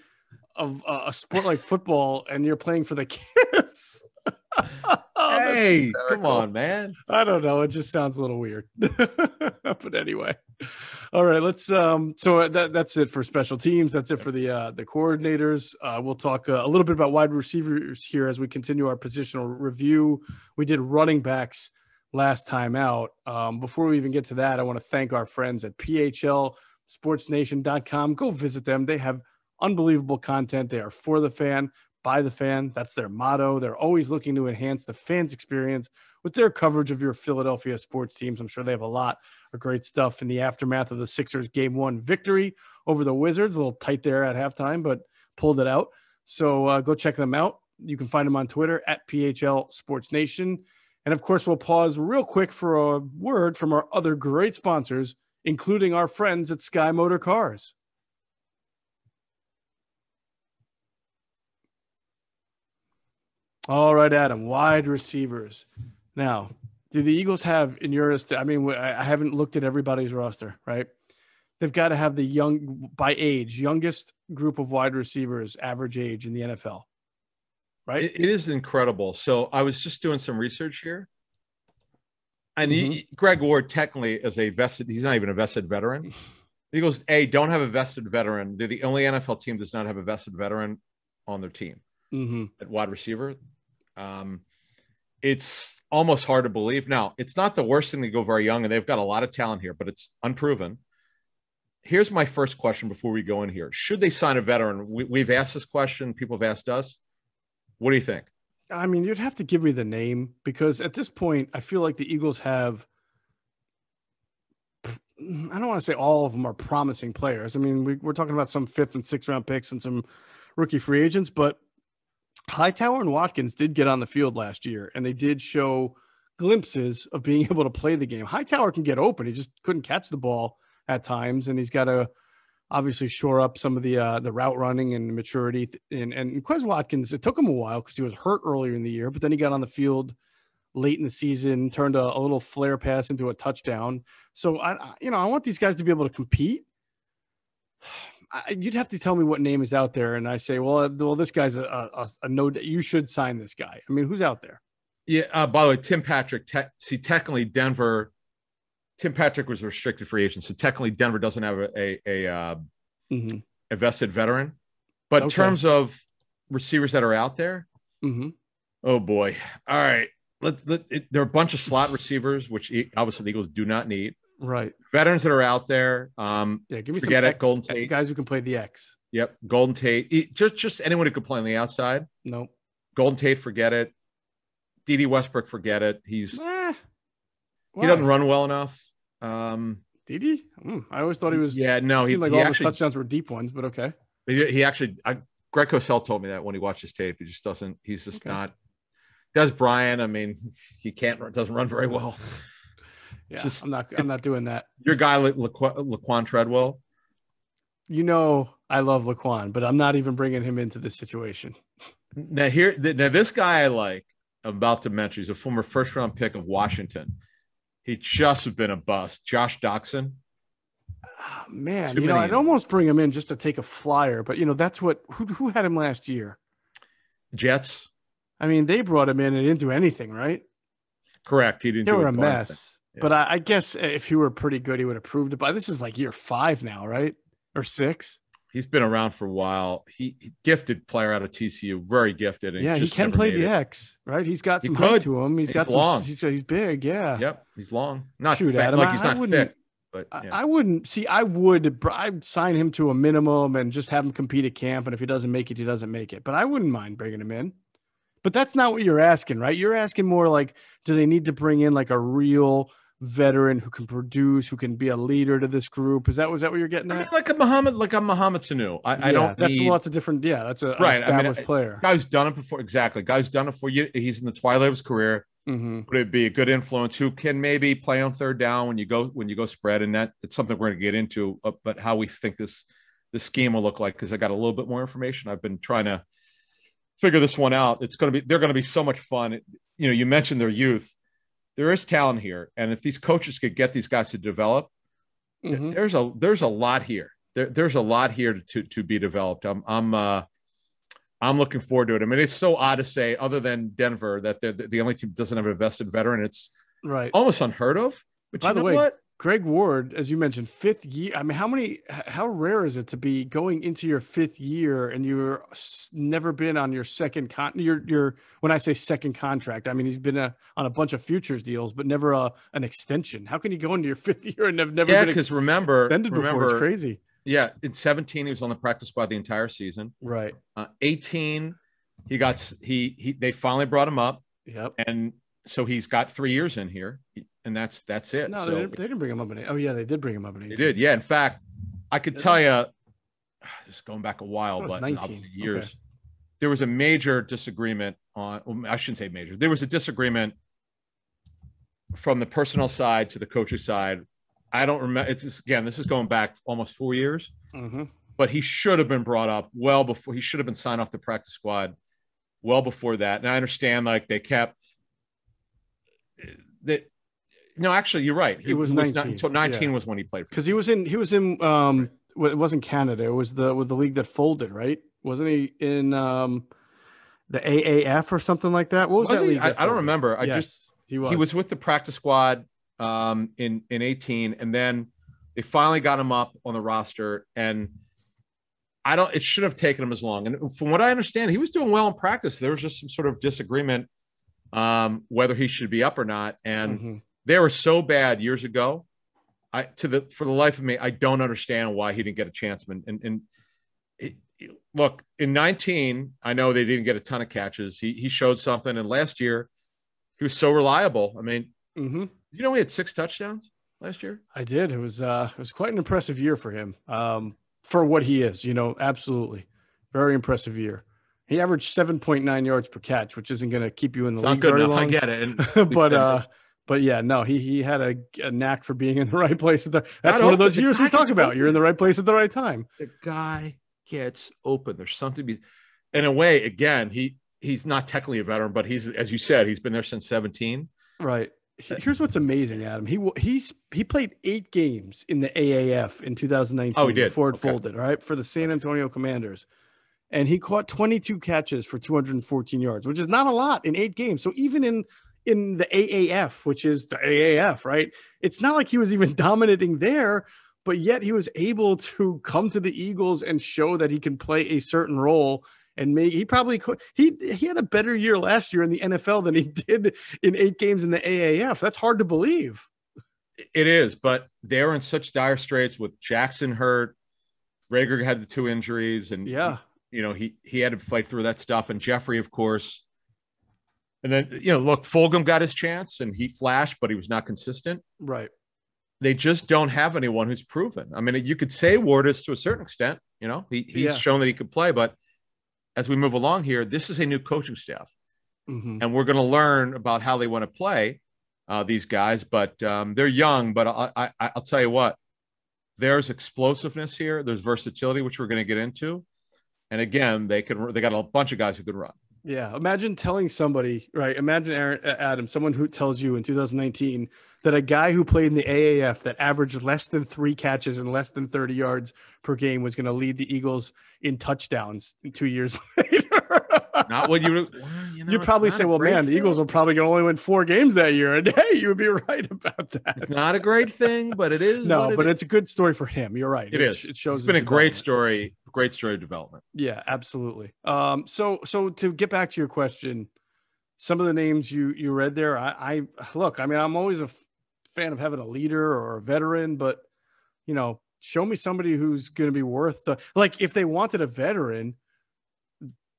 a sport like football and you're playing for the Kiss? Hey, come on, man. I don't know. It just sounds a little weird. But anyway. All right, let's so that's it for special teams. That's it for the coordinators. We'll talk a little bit about wide receivers here as we continue our positional review. We did running backs last time out. Before we even get to that, I want to thank our friends at PHLSportsNation.com. Go visit them. They have unbelievable content. They are for the fan, by the fan. That's their motto. They're always looking to enhance the fans' experience with their coverage of your Philadelphia sports teams. I'm sure they have a lot of great stuff in the aftermath of the Sixers Game 1 victory over the Wizards. A little tight there at halftime, but pulled it out. So go check them out. You can find them on Twitter at PHLSportsNation. And of course, we'll pause real quick for a word from our other great sponsors, including our friends at Sky Motor Cars. All right, Adam, wide receivers. Now, do the Eagles have in your – I mean, I haven't looked at everybody's roster, right? They've got to have the young – by age, youngest group of wide receivers, average age in the NFL, right? It is incredible. So I was just doing some research here. And Greg Ward technically is a vested – he's not even a vested veteran. The Eagles, don't have a vested veteran. They're the only NFL team that does not have a vested veteran on their team at wide receiver. It's almost hard to believe. Now, it's not the worst thing to go very young, and they've got a lot of talent here, but it's unproven. Here's my first question before we go in here. Should they sign a veteran? We've asked this question. People have asked us. What do you think? I mean, you'd have to give me the name because at this point, I feel like the Eagles have – I don't want to say all of them are promising players. I mean, we're talking about some 5th and 6th round picks and some rookie free agents, but Hightower and Watkins did get on the field last year, and they did show glimpses of being able to play the game. Hightower can get open. He just couldn't catch the ball at times, and he's got to obviously shore up some of the route running and maturity. And Quez Watkins, it took him a while because he was hurt earlier in the year, but then he got on the field late in the season, turned a little flare pass into a touchdown. So, I want these guys to be able to compete. You'd have to tell me what name is out there, and I say, well, this guy's a no. You should sign this guy. I mean, who's out there? Yeah. By the way, Tim Patrick. Technically, Denver. Tim Patrick was a restricted free agent, so technically, Denver doesn't have a vested veteran. But in terms of receivers that are out there, oh boy! All right, there are a bunch of slot receivers, which obviously the Eagles do not need. Right. Veterans that are out there. Give me forget some it. Golden Tate. Guys who can play the X. Yep. Golden Tate. Just anyone who could play on the outside. Nope. Golden Tate, forget it. D.D. Westbrook, forget it. He doesn't run well enough. D.D.? I always thought he was. Yeah, no. It seemed like all his touchdowns were deep ones, but okay. He actually, Greg Cosell told me that when he watched his tape. He just doesn't, he's just not. Des Bryant, I mean, he doesn't run very well. Yeah, I'm not doing that. Your guy, Laquan Treadwell. I love Laquan, but I'm not even bringing him into this situation. Now this guy I like. I'm about to mention. He's a former first-round pick of Washington. He just has been a bust. Josh Doxson. Oh, man, I'd almost bring him in just to take a flyer, but that's what who had him last year? Jets. I mean, they brought him in and didn't do anything, right? Correct. He didn't. They were a mess. Yeah. But I guess if he were pretty good, he would have proved it. But this is like year 5 now, right? Or 6? He's been around for a while. He gifted player out of TCU, very gifted. And he can play the X, right? He's got some height to him. He's got some long. He's big, yeah. Yep, he's long. Not Shoot, thick, Adam, like he's not thick. But yeah. I wouldn't see. I'd sign him to a minimum and just have him compete at camp. And if he doesn't make it, he doesn't make it. But I wouldn't mind bringing him in. But that's not what you're asking, right? You're asking more like, do they need to bring in like a real veteran who can produce, who can be a leader to this group? Was that what you're getting at? I mean, like a Muhammad Sanu. I don't. That's lots of different. Yeah, that's an established player. Guy's done it before. Exactly. Guy's done it for you. He's in the twilight of his career. Would it be a good influence who can maybe play on third down when you go spread? And it's something we're going to get into. But how we think this scheme will look like, because I got a little bit more information. I've been trying to figure this one out. They're going to be so much fun. You mentioned their youth. There is talent here, and if these coaches could get these guys to develop, there's a lot here. There's a lot here to be developed. I'm looking forward to it. I mean, it's so odd to say, other than Denver, that they're the only team that doesn't have a vested veteran. It's almost unheard of. But by the way, what? Greg Ward, as you mentioned, 5th year. I mean, how rare is it to be going into your 5th year and you're never been on your second when I say second contract, I mean, he's been on a bunch of futures deals, but never an extension. How can you go into your 5th year and never been extended before? It's crazy. Yeah. In 17, he was on the practice squad the entire season. Right. 18, they finally brought him up. Yep. And so he's got 3 years in here. And that's it. No, they didn't bring him up in 8. Oh, yeah, they did bring him up in 8. They did, yeah. In fact, I could tell you, just going back a while, but 19 years, okay. There was a major disagreement I shouldn't say major. There was a disagreement from the personnel side to the coach's side, I don't remember. Again, this is going back almost 4 years. Mm-hmm. But he should have been brought up well before. He should have been signed off the practice squad well before that. And I understand, like, they kept that. No, actually, you're right. He was 19. Not until 19 was when he played. Because he was in. Right. It wasn't Canada. It was the league that folded, right? Wasn't he in the AAF or something like that? What was that league? I don't remember. He was. He was with the practice squad in 18, and then they finally got him up on the roster. And it should have taken him as long. And from what I understand, he was doing well in practice. There was just some sort of disagreement whether he should be up or not. And they were so bad years ago. For the life of me, I don't understand why he didn't get a chance. Look, in 19, I know they didn't get a ton of catches. He showed something. And last year, he was so reliable. I mean, you know, he had 6 touchdowns last year. I did. It was quite an impressive year for him. For what he is, you know, absolutely. Very impressive year. He averaged 7.9 yards per catch, which isn't going to keep you in the league very long. I get it. But yeah, no, he had a knack for being in the right place. That's one of those years we talk about. You're in the right place at the right time. The guy gets open. There's something to be, in a way, again, he's not technically a veteran, but he's, as you said, he's been there since 17. Right. Here's what's amazing, Adam. He played 8 games in the AAF in 2019. Oh, he did. Before it folded, right, for the San Antonio Commanders. And he caught 22 catches for 214 yards, which is not a lot in 8 games. So even in the AAF, which is the AAF, right, it's not like he was even dominating there, but yet he was able to come to the Eagles and show that he can play a certain role. And he probably could. He had a better year last year in the NFL than he did in 8 games in the AAF. That's hard to believe. It is, but they were in such dire straits with Jackson hurt. Rager had the 2 injuries, and he had to fight through that stuff. And Jeffrey, of course. And then, look, Fulgham got his chance and he flashed, but he was not consistent. Right. They just don't have anyone who's proven. I mean, you could say Ward is to a certain extent. He's shown that he could play, but as we move along here, this is a new coaching staff, and we're going to learn about how they want to play these guys. But they're young. But I'll tell you what, there's explosiveness here. There's versatility, which we're going to get into. And again, they got a bunch of guys who could run. Yeah. Imagine telling somebody, right? Imagine Adam, someone who tells you in 2019 that a guy who played in the AAF that averaged less than 3 catches and less than 30 yards per game was going to lead the Eagles in touchdowns 2 years later. Not what you'd probably say, well, man, the Eagles will probably only win 4 games that year. And hey, you would be right about that. It's not a great thing, but it is. No, but it's a good story for him. You're right. It is. It shows it's been a great story of development. Yeah, absolutely. So to get back to your question, some of the names you read there, I look, I mean, I'm always a fan of having a leader or a veteran, but show me somebody who's going to be worth like if they wanted a veteran,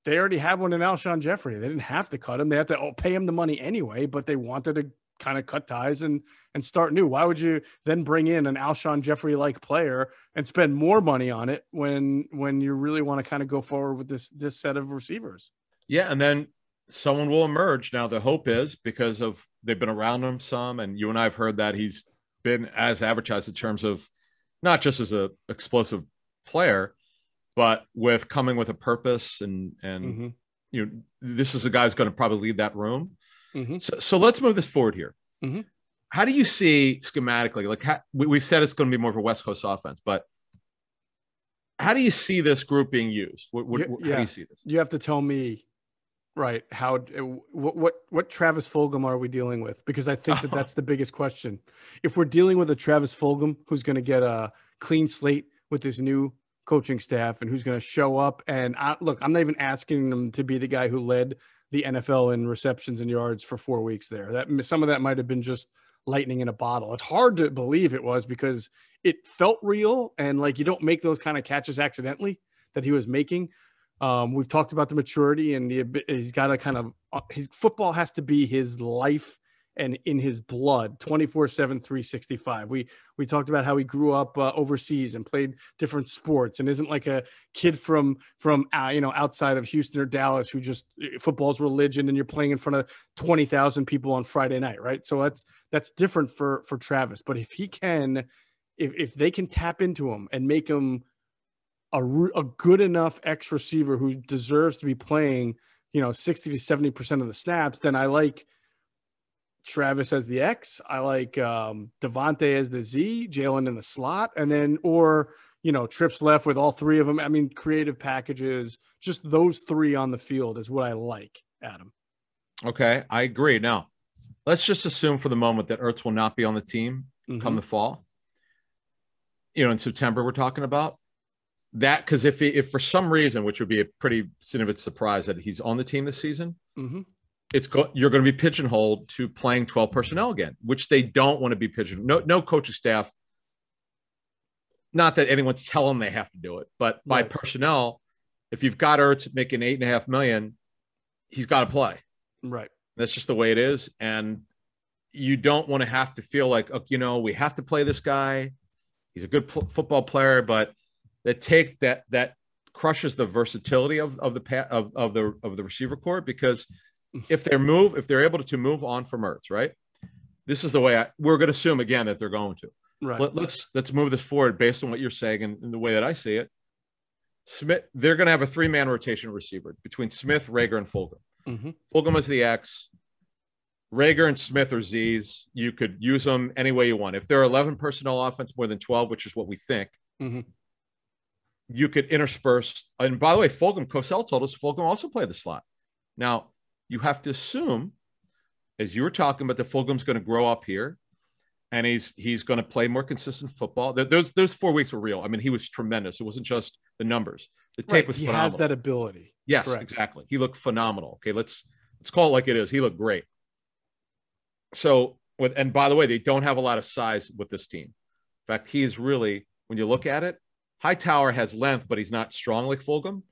they already had one in Alshon Jeffrey. They didn't have to cut him. They have to pay him the money anyway, but they wanted to kind of cut ties and start new. Why would you then bring in an Alshon Jeffrey like player and spend more money on it when you really want to kind of go forward with this set of receivers? Yeah, and then someone will emerge. Now the hope is because of they've been around him some, and you and I have heard that he's been as advertised in terms of not just as a explosive player, but with coming with a purpose and this is a guy who's going to probably lead that room. So let's move this forward here. How do you see schematically, like we've said it's going to be more of a West Coast offense, but how do you see this group being used? How do you see this? You have to tell me, right, what Travis Fulgham are we dealing with? Because I think that's the biggest question. If we're dealing with a Travis Fulgham who's going to get a clean slate with this new coaching staff and who's going to show up, and I'm not even asking him to be the guy who led the NFL in receptions and yards for 4 weeks there. That some of that might have been just lightning in a bottle. It's hard to believe it was because it felt real, and like you don't make those kind of catches accidentally that he was making. We've talked about the maturity, and he's got to kind of his football has to be his life and in his blood 24/7, 365. We talked about how he grew up overseas and played different sports and isn't like a kid from outside of Houston or Dallas who just football's religion and you're playing in front of 20,000 people on Friday night, right? So that's different for Travis. But if he can, if they can tap into him and make him a good enough X receiver who deserves to be playing, 60 to 70% of the snaps, then I like Travis as the X. I like Devontae as the Z, Jalen in the slot, and then, trips left with all three of them. I mean, creative packages, just those three on the field is what I like, Adam. Okay, I agree. Now, let's just assume for the moment that Ertz will not be on the team come the fall. In September, we're talking about that, because if for some reason, which would be a pretty significant surprise, that he's on the team this season, you're going to be pigeonholed to playing 12 personnel again, which they don't want to be pigeonholed. No coaching staff, not that anyone's telling them they have to do it, but by personnel, if you've got Ertz making $8.5 million, he's got to play. Right. That's just the way it is. And you don't want to have to feel like, we have to play this guy. He's a good football player, but that crushes the versatility of the receiver corps, because if they're able to move on from Ertz, right? This is the way we're going to assume again that they're going to. Right. Let's move this forward based on what you're saying and the way that I see it. Smith, they're going to have a 3-man rotation receiver between Smith, Reagor, and Fulgham. Fulgham is the X. Reagor and Smith are Z's. You could use them any way you want. If there are 11 personnel offense, more than 12, which is what we think, you could intersperse. And by the way, Cosell told us Fulgham also played the slot. Now, you have to assume, as you were talking about, that Fulgham's going to grow up here, and he's going to play more consistent football. Those 4 weeks were real. I mean, he was tremendous. It wasn't just the numbers. The tape was phenomenal. He has that ability. Yes, correct. Exactly. He looked phenomenal. Okay, let's call it like it is. He looked great. So, and by the way, they don't have a lot of size with this team. In fact, he is really, when you look at it, Hightower has length, but he's not strong like Fulgham.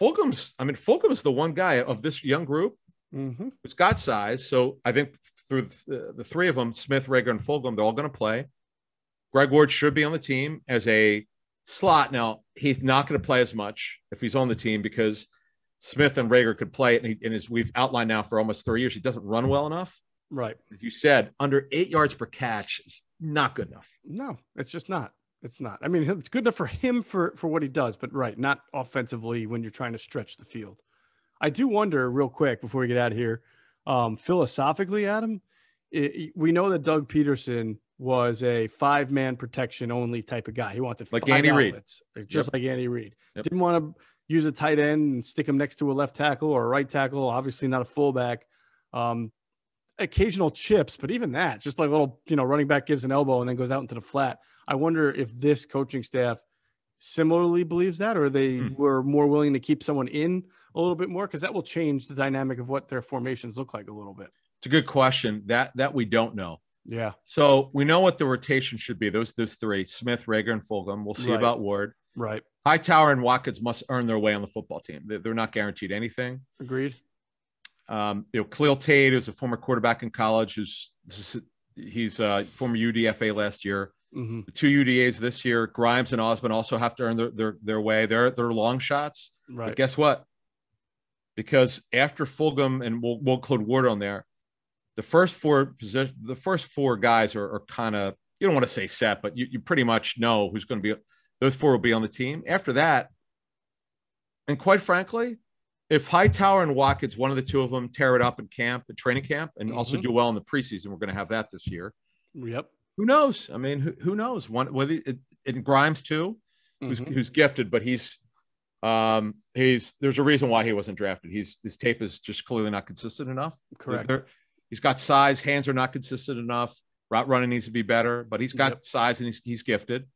Fulgham is the one guy of this young group who's got size. So I think through the three of them, Smith, Reagor, and Fulgham, they're all going to play. Greg Ward should be on the team as a slot. Now, he's not going to play as much if he's on the team, because Smith and Reagor could play it. And as we've outlined now for almost 3 years, he doesn't run well enough. Right. As you said, under 8 yards per catch is not good enough. No, it's just not. It's not. I mean, it's good enough for him for what he does, but not offensively when you're trying to stretch the field. I do wonder, real quick before we get out of here, philosophically, Adam, we know that Doug Peterson was a 5-man protection only type of guy. He wanted like 5 Andy outlets, Reid, just like Andy Reid. Yep. Didn't want to use a tight end and stick him next to a left tackle or a right tackle. Obviously, not a fullback. Occasional chips, but even that, just like a little, running back gives an elbow and then goes out into the flat. I wonder if this coaching staff similarly believes that, or they were more willing to keep someone in a little bit more, because that will change the dynamic of what their formations look like a little bit. It's a good question that we don't know. Yeah. So we know what the rotation should be. Those three, Smith, Reagor, and Fulgham. We'll see about Ward. Right. Hightower and Watkins must earn their way on the football team. They're not guaranteed anything. Agreed. Khalil Tate, who's a former quarterback in college, he's a former UDFA last year. The 2 UDAs this year. Grimes and Osmond also have to earn their way. They're long shots. Right. But guess what? Because after Fulgham, and we'll include Ward on there, the first four guys are kind of, you don't want to say set, but you pretty much know who's going to be. Those 4 will be on the team. After that, and quite frankly, if Hightower and Watkins, one of the 2 of them, tear it up in training camp, and also do well in the preseason, we're going to have that this year. Yep. Who knows? I mean, who knows? And Grimes too, who's gifted, but there's a reason why he wasn't drafted. His tape is just clearly not consistent enough. Correct. He's got size, hands are not consistent enough. Route running needs to be better, but he's got size and he's gifted.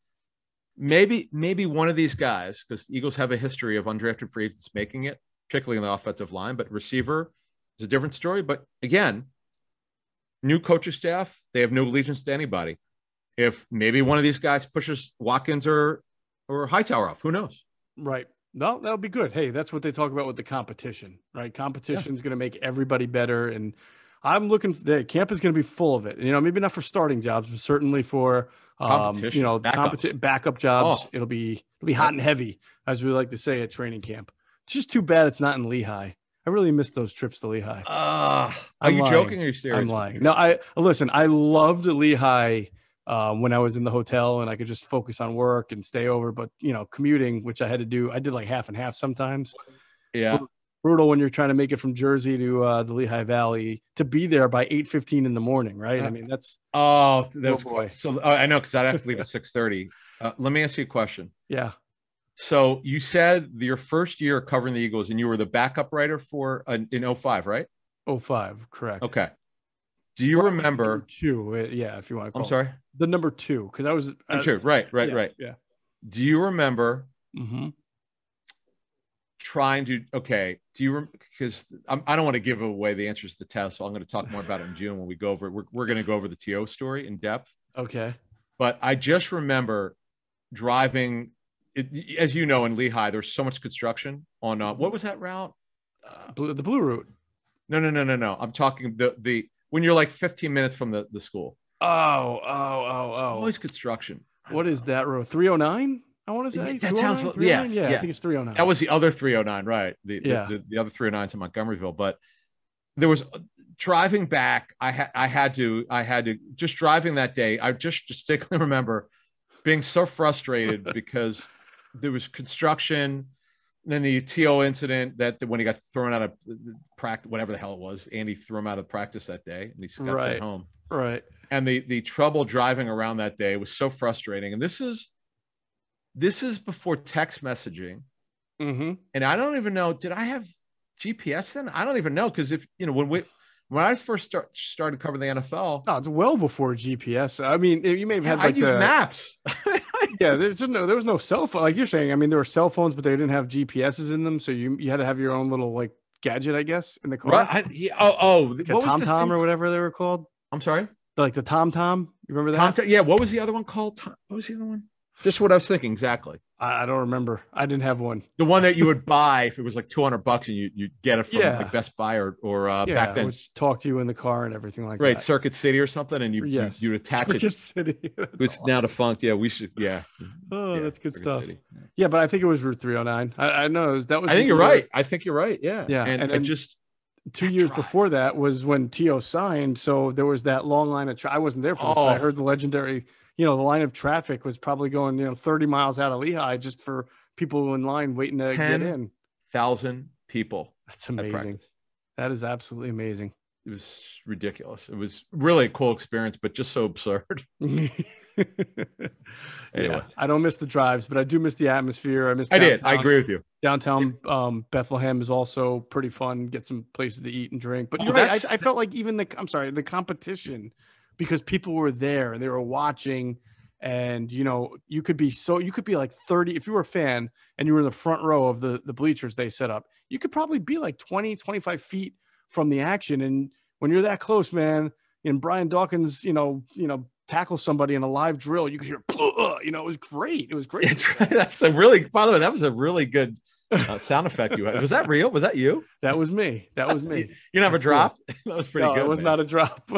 Maybe one of these guys, because the Eagles have a history of undrafted free agents making it, particularly on the offensive line, but receiver is a different story. But again, new coaching staff, they have no allegiance to anybody. If maybe one of these guys pushes Watkins or Hightower off, who knows? Right. No, that'll be good. Hey, that's what they talk about with the competition, right? Competition is going to make everybody better. And I'm looking for the camp is going to be full of it. Maybe not for starting jobs, but certainly for competition, backup jobs. It'll be hot and heavy, as we like to say at training camp. It's just too bad it's not in Lehigh. I really miss those trips to Lehigh. Are you joking or are you serious? I'm lying. No, I loved Lehigh when I was in the hotel and I could just focus on work and stay over. But commuting, which I had to do, I did like half and half sometimes. Yeah. Brutal when you're trying to make it from Jersey to the Lehigh Valley to be there by 8:15 in the morning, right? I mean, that's boy. So I know, because I'd have to leave at 6:30. Let me ask you a question. Yeah. So you said your first year covering the Eagles, and you were the backup writer for in 05, right? 05, correct. Okay. Do you remember two? Yeah, if you want to call. I'm sorry, the number two, because I was two. Right. Yeah. Do you remember? Mm-hmm. Trying to because I don't want to give away the answers to the test, so I'm going to talk more about it in June when we go over it. We're going to go over the TO story in depth. Okay. But I just remember driving it, as you know, in Lehigh there's so much construction on what was that route? The blue route. No. I'm talking the when you're like 15 minutes from the school. Oh. Always construction. What is that road? 309? I want to say that sounds yeah. I think it's 309. That was the other 309, right? The other 309's in Montgomeryville. But there was driving back. I had to just driving that day. I just distinctly remember being so frustrated because there was construction. And then the TO incident that when he got thrown out of practice, whatever the hell it was, Andy threw him out of practice that day, and he got sent home. Right. And the trouble driving around that day was so frustrating. And this is before text messaging. Mm-hmm. And I don't even know, did I have GPS then? I don't even know. Because when I first started covering the NFL. Oh, it's well before GPS. I mean, you may have had I used maps. Yeah, there was no cell phone. Like you're saying, I mean, there were cell phones, but they didn't have GPSs in them. So you had to have your own little like gadget, I guess, in the car. Right. Like a TomTom or whatever they were called. I'm sorry? Like the TomTom. You remember that? Yeah. What was the other one called? What was the other one? Just what I was thinking exactly. I don't remember. I didn't have one. The one that you would buy if it was like $200 and you get it from like Best Buy or back then. Talk to you in the car and everything like that. Right, Circuit City or something, and you'd attach Circuit City. It's awesome. Now defunct. Yeah, we should. Yeah. Oh, that's good Circuit stuff. City. Yeah, but I think it was Route 309. I know that was. I think you're right. I think you're right. Yeah. Yeah, and just 2 years before that was when T.O. signed. So there was that long line of. I wasn't there for this, but I heard the legendary. The line of traffic was probably going, 30 miles out of Lehigh just for people in line waiting to get in. 10,000 people. That's amazing. That is absolutely amazing. It was ridiculous. It was really a cool experience, but just so absurd. Anyway, I don't miss the drives, but I do miss the atmosphere. I agree with you. Downtown Bethlehem is also pretty fun. Get some places to eat and drink. But you're right. I felt like even the competition, because people were there and they were watching, and you could be like 30 if you were a fan and you were in the front row of the bleachers they set up. You could probably be like 20-25 feet from the action, and when you're that close, man, and Brian Dawkins tackle somebody in a live drill, you could hear it was great. That's a really, by the way, that was a really good sound effect you had. Was that real? Was that you? That was me. You never dropped? That was pretty good. It was not a drop.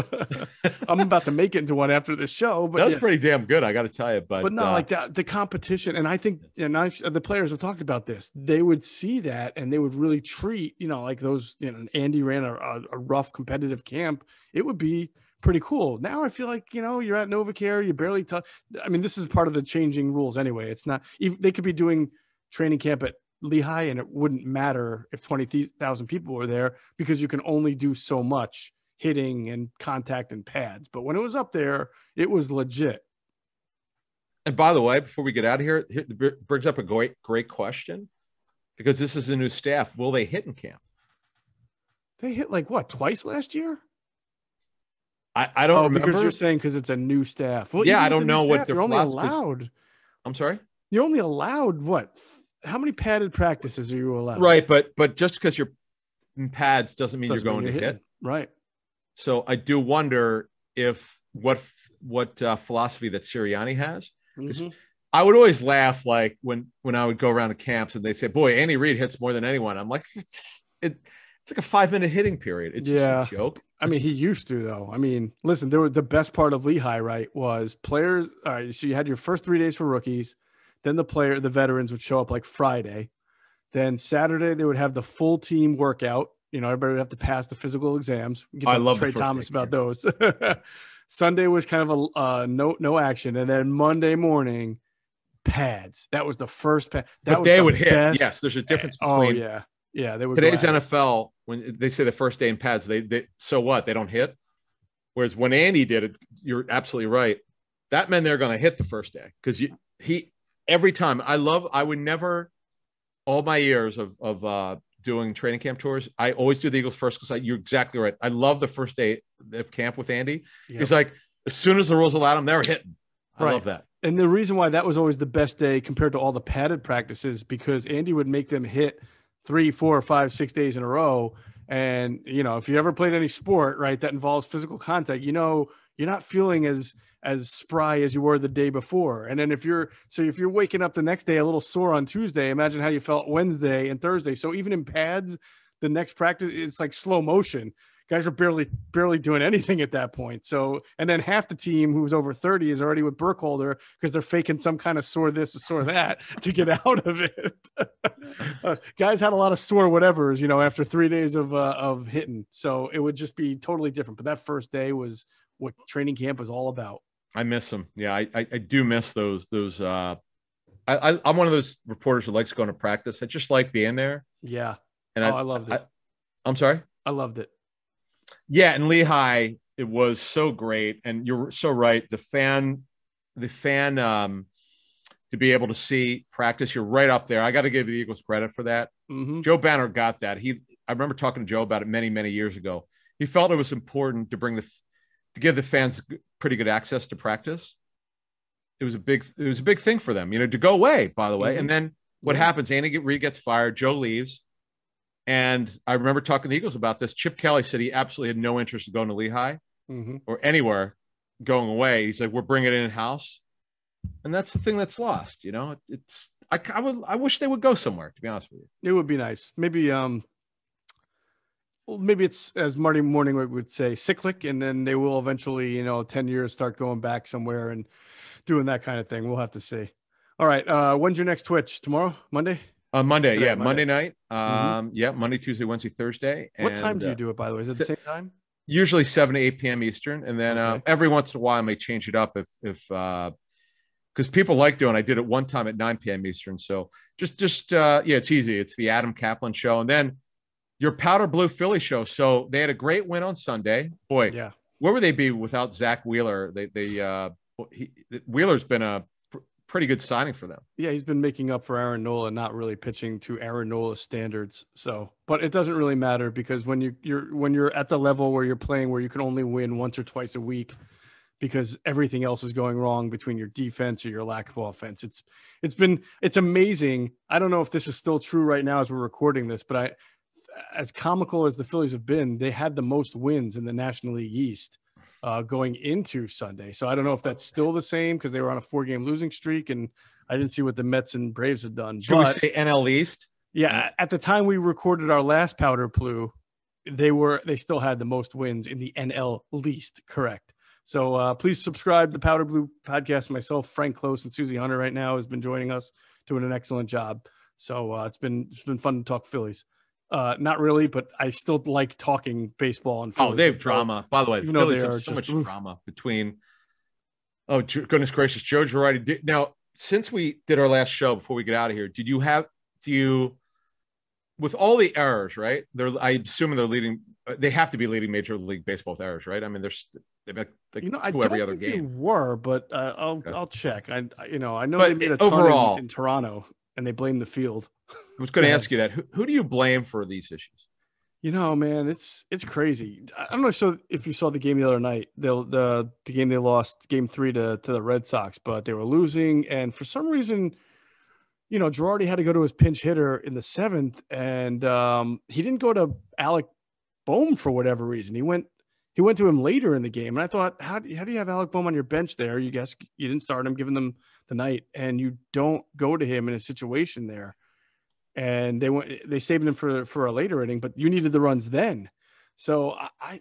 I'm about to make it into one after this show, but that was pretty damn good, I got to tell you. But no, like that, the competition, and I think, the players have talked about this. They would see that, and they would really treat, like those. Andy ran a rough competitive camp. It would be pretty cool. Now I feel like you're at NovaCare. You barely touch. I mean, this is part of the changing rules anyway. It's not. They could be doing training camp at Lehigh, and it wouldn't matter if 20,000 people were there, because you can only do so much hitting and contact and pads. But when it was up there, it was legit. And by the way, before we get out of here, it brings up a great question, because this is the new staff. Will they hit in camp? They hit like what, twice last year? I don't remember. Because you're saying because it's a new staff. Well, yeah, I don't know what you're only allowed. I'm sorry? You're only allowed what? How many padded practices are you allowed? Right, but just because you're in pads doesn't mean you're going to hit. Right. So I do wonder if what philosophy that Sirianni has. Mm-hmm. I would always laugh like when I would go around to camps and they say, "Boy, Andy Reid hits more than anyone." I'm like, it's like a 5-minute hitting period. It's just a joke. I mean, he used to, though. I mean, listen, the best part of Lehigh, right, was players. All right, so you had your first 3 days for rookies, then the veterans would show up like Friday. Then Saturday they would have the full team workout. Everybody would have to pass the physical exams. We can talk to Trey Thomas about those. Sunday was kind of a no action, and then Monday morning pads. That was the first pad. But they would hit. Yes, there's a difference between. Oh yeah. They would. Today's NFL, when they say the first day in pads, they so what? They don't hit. Whereas when Andy did it, you're absolutely right. That meant they're going to hit the first day because he every time. I would never. All my years of doing training camp tours, I always do the Eagles first because you're exactly right. I love the first day of camp with Andy. Yep. He's like, as soon as the rules allowed him, they're hitting. I love that. And the reason why that was always the best day compared to all the padded practices, because Andy would make them hit 3, 4, 5, 6 days in a row. And, if you ever played any sport, right, that involves physical contact, you're not feeling as spry as you were the day before. And then if you're waking up the next day a little sore on Tuesday, imagine how you felt Wednesday and Thursday. So even in pads, the next practice, it's like slow motion. Guys are barely doing anything at that point. So, and then half the team who's over 30 is already with Burkholder because they're faking some kind of sore this or sore that to get out of it. Guys had a lot of sore whatevers, after 3 days of hitting. So it would just be totally different. But that first day was what training camp was all about. I miss them. Yeah, I do miss those. I'm one of those reporters who likes going to practice. I just like being there. Yeah. And I loved it. I'm sorry? I loved it. Yeah, in Lehigh, it was so great. And you're so right. The fan to be able to see practice, you're right up there. I got to give the Eagles credit for that. Mm-hmm. Joe Banner got that. I remember talking to Joe about it many, many years ago. He felt it was important to give the fans pretty good access to practice. It was a big thing for them, to go away, by the way. Mm-hmm. And then what happens? Andy Reid gets fired. Joe leaves. And I remember talking to the Eagles about this. Chip Kelly said he absolutely had no interest in going to Lehigh or anywhere going away. He's like, we're bringing it in-house. And that's the thing that's lost, I wish they would go somewhere, to be honest with you. It would be nice. Maybe it's, as Marty Morningweg would say, cyclic, and then they will eventually, 10 years start going back somewhere and doing that kind of thing. We'll have to see. All right. When's your next Twitch? Tomorrow? Monday? Monday. Yeah. Monday night. Yeah. Monday, Tuesday, Wednesday, Thursday. What time do you do it, by the way? Is it the same time? Usually 7 to 8 p.m. Eastern. And then every once in a while I may change it up if because people like doing. I did it one time at 9 p.m. Eastern. So just it's easy. It's the Adam Caplan show. And then your Powder Blue Philly show. So they had a great win on Sunday. Boy, yeah. Where would they be without Zach Wheeler? Wheeler's been a pretty good signing for them. Yeah, he's been making up for Aaron Nola, not really pitching to Aaron Nola's standards. So, but it doesn't really matter because when you're at the level where you're playing where you can only win once or twice a week because everything else is going wrong between your defense or your lack of offense. It's amazing. I don't know if this is still true right now as we're recording this, but as comical as the Phillies have been, they had the most wins in the National League East going into Sunday. So I don't know if that's still the same because they were on a 4-game losing streak, and I didn't see what the Mets and Braves have done. Should we say NL East? Yeah, at the time we recorded our last Powder Blue, they still had the most wins in the NL East, correct? So please subscribe to the Powder Blue podcast. Myself, Frank Close, and Susie Hunter right now has been joining us, doing an excellent job. So it's been fun to talk Phillies. Not really, but I still like talking baseball and Phillies. Oh, they have drama. By the way, the Phillies have so much drama between. Oh, goodness gracious, Joe Girardi. Now, since we did our last show before we get out of here, with all the errors, right? I assume they're leading. They have to be leading Major League Baseball with errors, right? I mean, they've got I don't every other think game. they were, but I'll check. I know but they made a overall ton in Toronto, and they blame the field. I was going to ask you that. Who do you blame for these issues? Man, it's crazy. I don't know. So if you saw the game the other night, the game they lost, Game 3 to the Red Sox, but they were losing, and for some reason, Girardi had to go to his pinch hitter in the 7th, and he didn't go to Alec Bohm for whatever reason. He went to him later in the game, and I thought, how do you have Alec Bohm on your bench there? You guess you didn't start him, giving them the night, and you don't go to him in a situation there. And they saved him for a later inning, but you needed the runs then. So I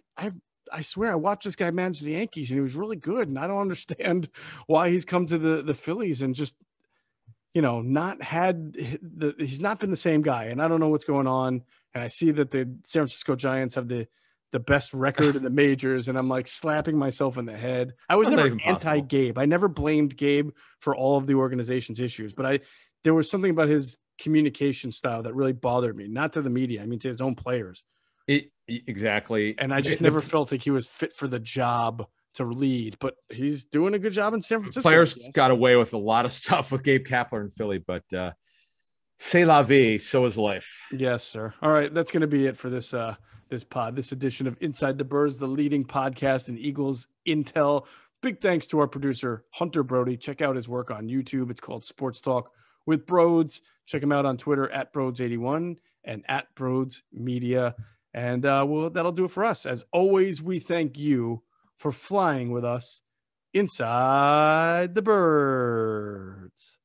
I swear I watched this guy manage the Yankees and he was really good. And I don't understand why he's come to the Phillies and just, he's not been the same guy. And I don't know what's going on. And I see that the San Francisco Giants have the best record in the majors. And I'm like slapping myself in the head. I was never anti-Gabe. I never blamed Gabe for all of the organization's issues, but there was something about his communication style that really bothered me, not to the media. I mean, to his own players. Exactly. And I just never felt like he was fit for the job to lead, but he's doing a good job in San Francisco. Players got away with a lot of stuff with Gabe Caplan in Philly, but c'est la vie, so is life. Yes, sir. All right, that's going to be it for this this edition of Inside the Birds, the leading podcast in Eagles intel. Big thanks to our producer, Hunter Brody. Check out his work on YouTube. It's called Sports Talk with Broads. Check him out on Twitter at Broads81 and at Broads Media. And that'll do it for us. As always, we thank you for flying with us inside the birds.